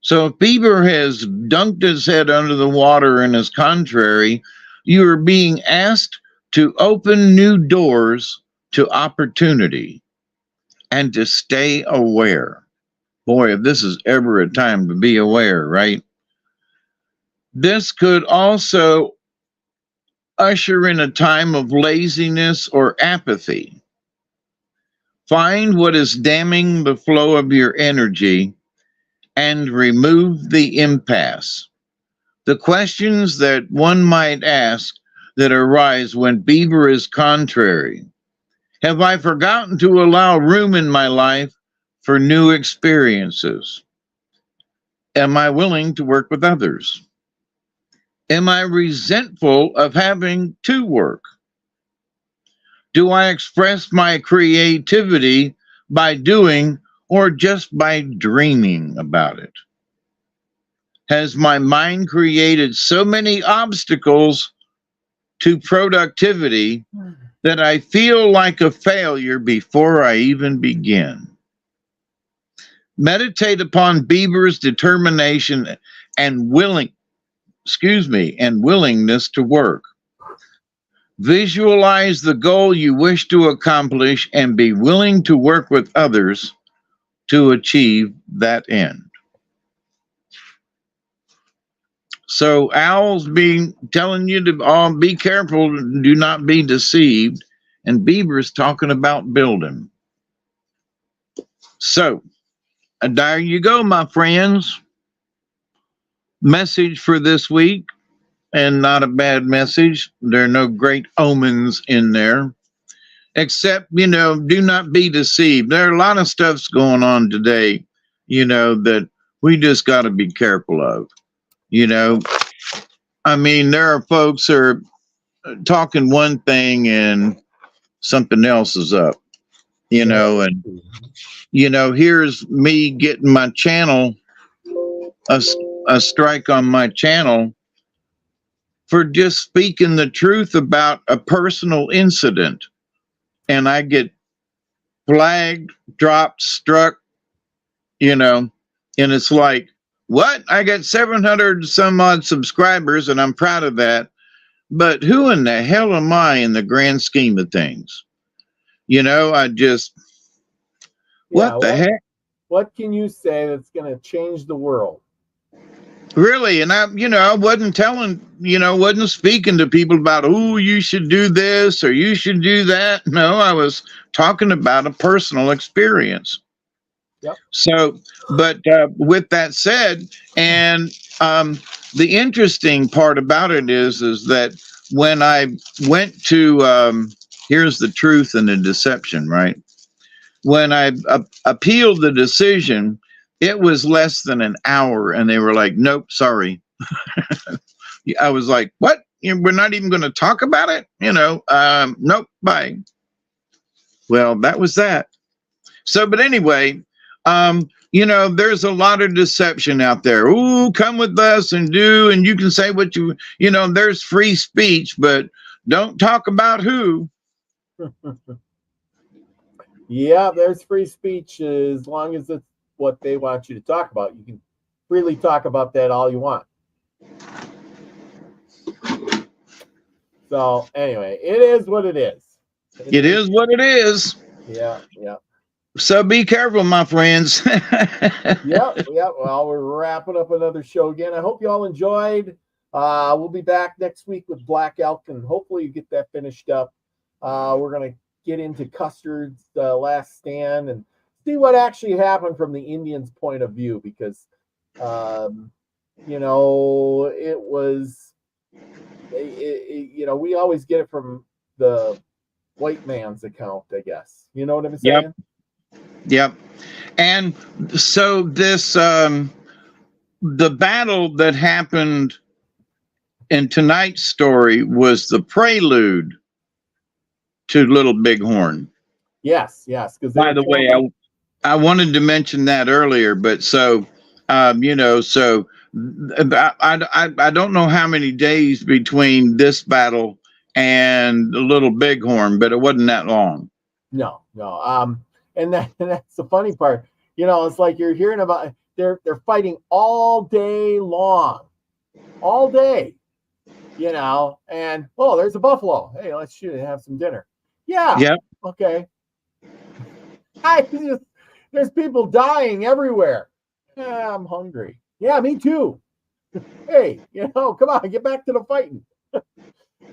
[SPEAKER 2] So if Beaver has dunked his head under the water and is contrary, you are being asked to open new doors to opportunity and to stay aware. Boy, if this is ever a time to be aware, right? This could also usher in a time of laziness or apathy. Find what is damming the flow of your energy and remove the impasse. The questions that one might ask that arise when Beaver is contrary. Have I forgotten to allow room in my life for new experiences? Am I willing to work with others? Am I resentful of having to work? Do I express my creativity by doing or just by dreaming about it? Has my mind created so many obstacles to productivity that I feel like a failure before I even begin? Meditate upon Beaver's determination and willingness to work. Visualize the goal you wish to accomplish and be willing to work with others to achieve that end. So Owl's telling you to all be careful, do not be deceived, and Beaver's talking about building. So there you go, my friends. Message for this week. And not a bad message. There are no great omens in there. Except, do not be deceived. There are a lot of stuff's going on today, that we just got to be careful of. I mean, there are folks who are talking one thing and something else is up, and, here's me getting my channel, a strike on my channel for just speaking the truth about a personal incident. And I get flagged, dropped, struck, and it's like, what? I got 700 some odd subscribers and I'm proud of that. But who in the hell am I in the grand scheme of things? What the heck?
[SPEAKER 1] What can you say that's going to change the world?
[SPEAKER 2] Really, and I wasn't wasn't speaking to people about, oh, you should do this or you should do that. No, I was talking about a personal experience.
[SPEAKER 1] Yep.
[SPEAKER 2] So, but with that said, and the interesting part about it is that when I went to, here's the truth and the deception, right? When I appealed the decision, it was less than an hour, and they were like, nope, sorry. I was like, what? We're not even going to talk about it? Nope, bye. Well, that was that. So, but anyway, there's a lot of deception out there. Ooh, come with us and you can say what there's free speech, but don't talk about who.
[SPEAKER 1] Yeah, there's free speech as long as it's what they want you to talk about. You can freely talk about that all you want. So anyway, it is what it is.
[SPEAKER 2] It is what it is.
[SPEAKER 1] Yeah, yeah.
[SPEAKER 2] So be careful, my friends.
[SPEAKER 1] Yep. Well, we're wrapping up another show again. I hope you all enjoyed. We'll be back next week with Black Elk, and hopefully you get that finished up. We're gonna get into Custard's Last Stand and see what actually happened from the Indians' point of view, because you know, it was you know, we always get it from the white man's account, I guess. You know what I'm saying?
[SPEAKER 2] Yep. And so this the battle that happened in tonight's story was the prelude to Little Bighorn.
[SPEAKER 1] Yes, yes. Because
[SPEAKER 2] by the way, I wanted to mention that earlier, but so you know, so I don't know how many days between this battle and the Little Bighorn, but it wasn't that long.
[SPEAKER 1] No. And that's the funny part. You know, it's like you're hearing about they're fighting all day long, all day. You know, and oh, there's a buffalo. Hey, let's shoot and have some dinner. Yeah.
[SPEAKER 2] Yep.
[SPEAKER 1] Okay. There's people dying everywhere. Yeah, I'm hungry. Yeah, me too. Hey, you know, come on, get back to the fighting.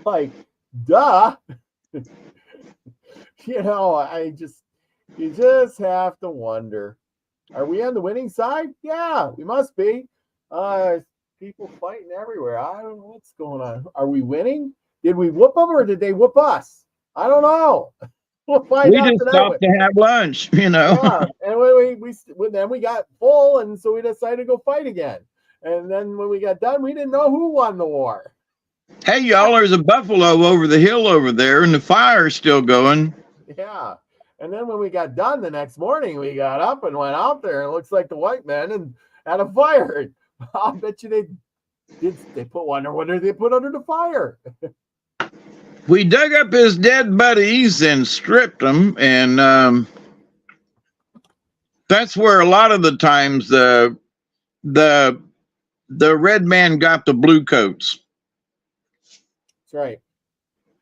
[SPEAKER 1] Like, duh. You know, you just have to wonder. Are we on the winning side? Yeah, we must be. There's people fighting everywhere. I don't know what's going on. Are we winning? Did we whoop them or did they whoop us? I don't know. We'll find out. We just stopped
[SPEAKER 2] to have lunch, you know.
[SPEAKER 1] Yeah, and then we got full, and so we decided to go fight again. And then when we got done, we didn't know who won the war.
[SPEAKER 2] Hey, y'all, there's a buffalo over the hill over there, and the fire's still going.
[SPEAKER 1] Yeah. And then when we got done the next morning, we got up and went out there. It looks like the white men and had a fire. I'll bet you they put one, what did they put under the fire?
[SPEAKER 2] We dug up his dead buddies and stripped them, and that's where a lot of the times the red man got the blue coats.
[SPEAKER 1] That's right.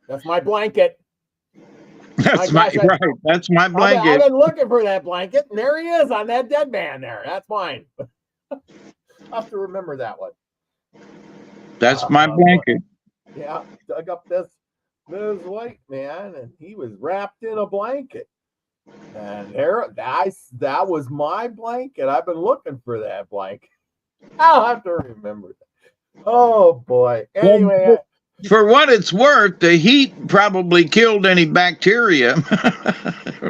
[SPEAKER 1] That's my blanket.
[SPEAKER 2] That's my blanket.
[SPEAKER 1] I've been looking for that blanket, and there he is on that dead man there. That's mine. I'll have to remember that one.
[SPEAKER 2] That's my blanket.
[SPEAKER 1] Yeah, dug up this white man, and he was wrapped in a blanket. And that was my blanket. I've been looking for that blanket. I'll have to remember that. Oh boy. Anyway.
[SPEAKER 2] For what it's worth, the heat probably killed any bacteria.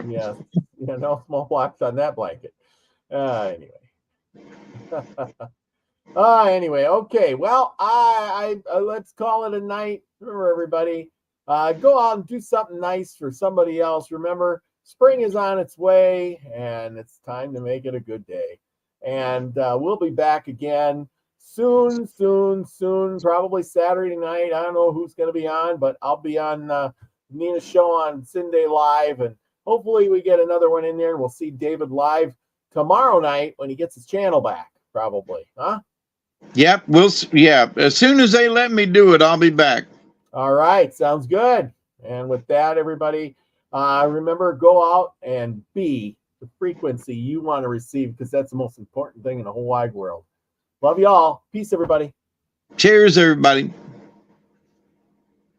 [SPEAKER 1] Yes. Yeah, no smallpox on that blanket. Anyway. Anyway, okay. Well, I let's call it a night. Remember, everybody, go out and do something nice for somebody else. Remember, spring is on its way, and it's time to make it a good day. And we'll be back again soon, probably Saturday night. I don't know who's going to be on, but I'll be on Nina's show on Sunday Live, and hopefully we get another one in there, and we'll see David live tomorrow night when he gets his channel back, probably. Huh?
[SPEAKER 2] Yep. As soon as they let me do it, I'll be back.
[SPEAKER 1] All right. Sounds good. And with that, everybody, remember, go out and be the frequency you want to receive, because that's the most important thing in the whole wide world. Love you all. Peace, everybody.
[SPEAKER 2] Cheers, everybody.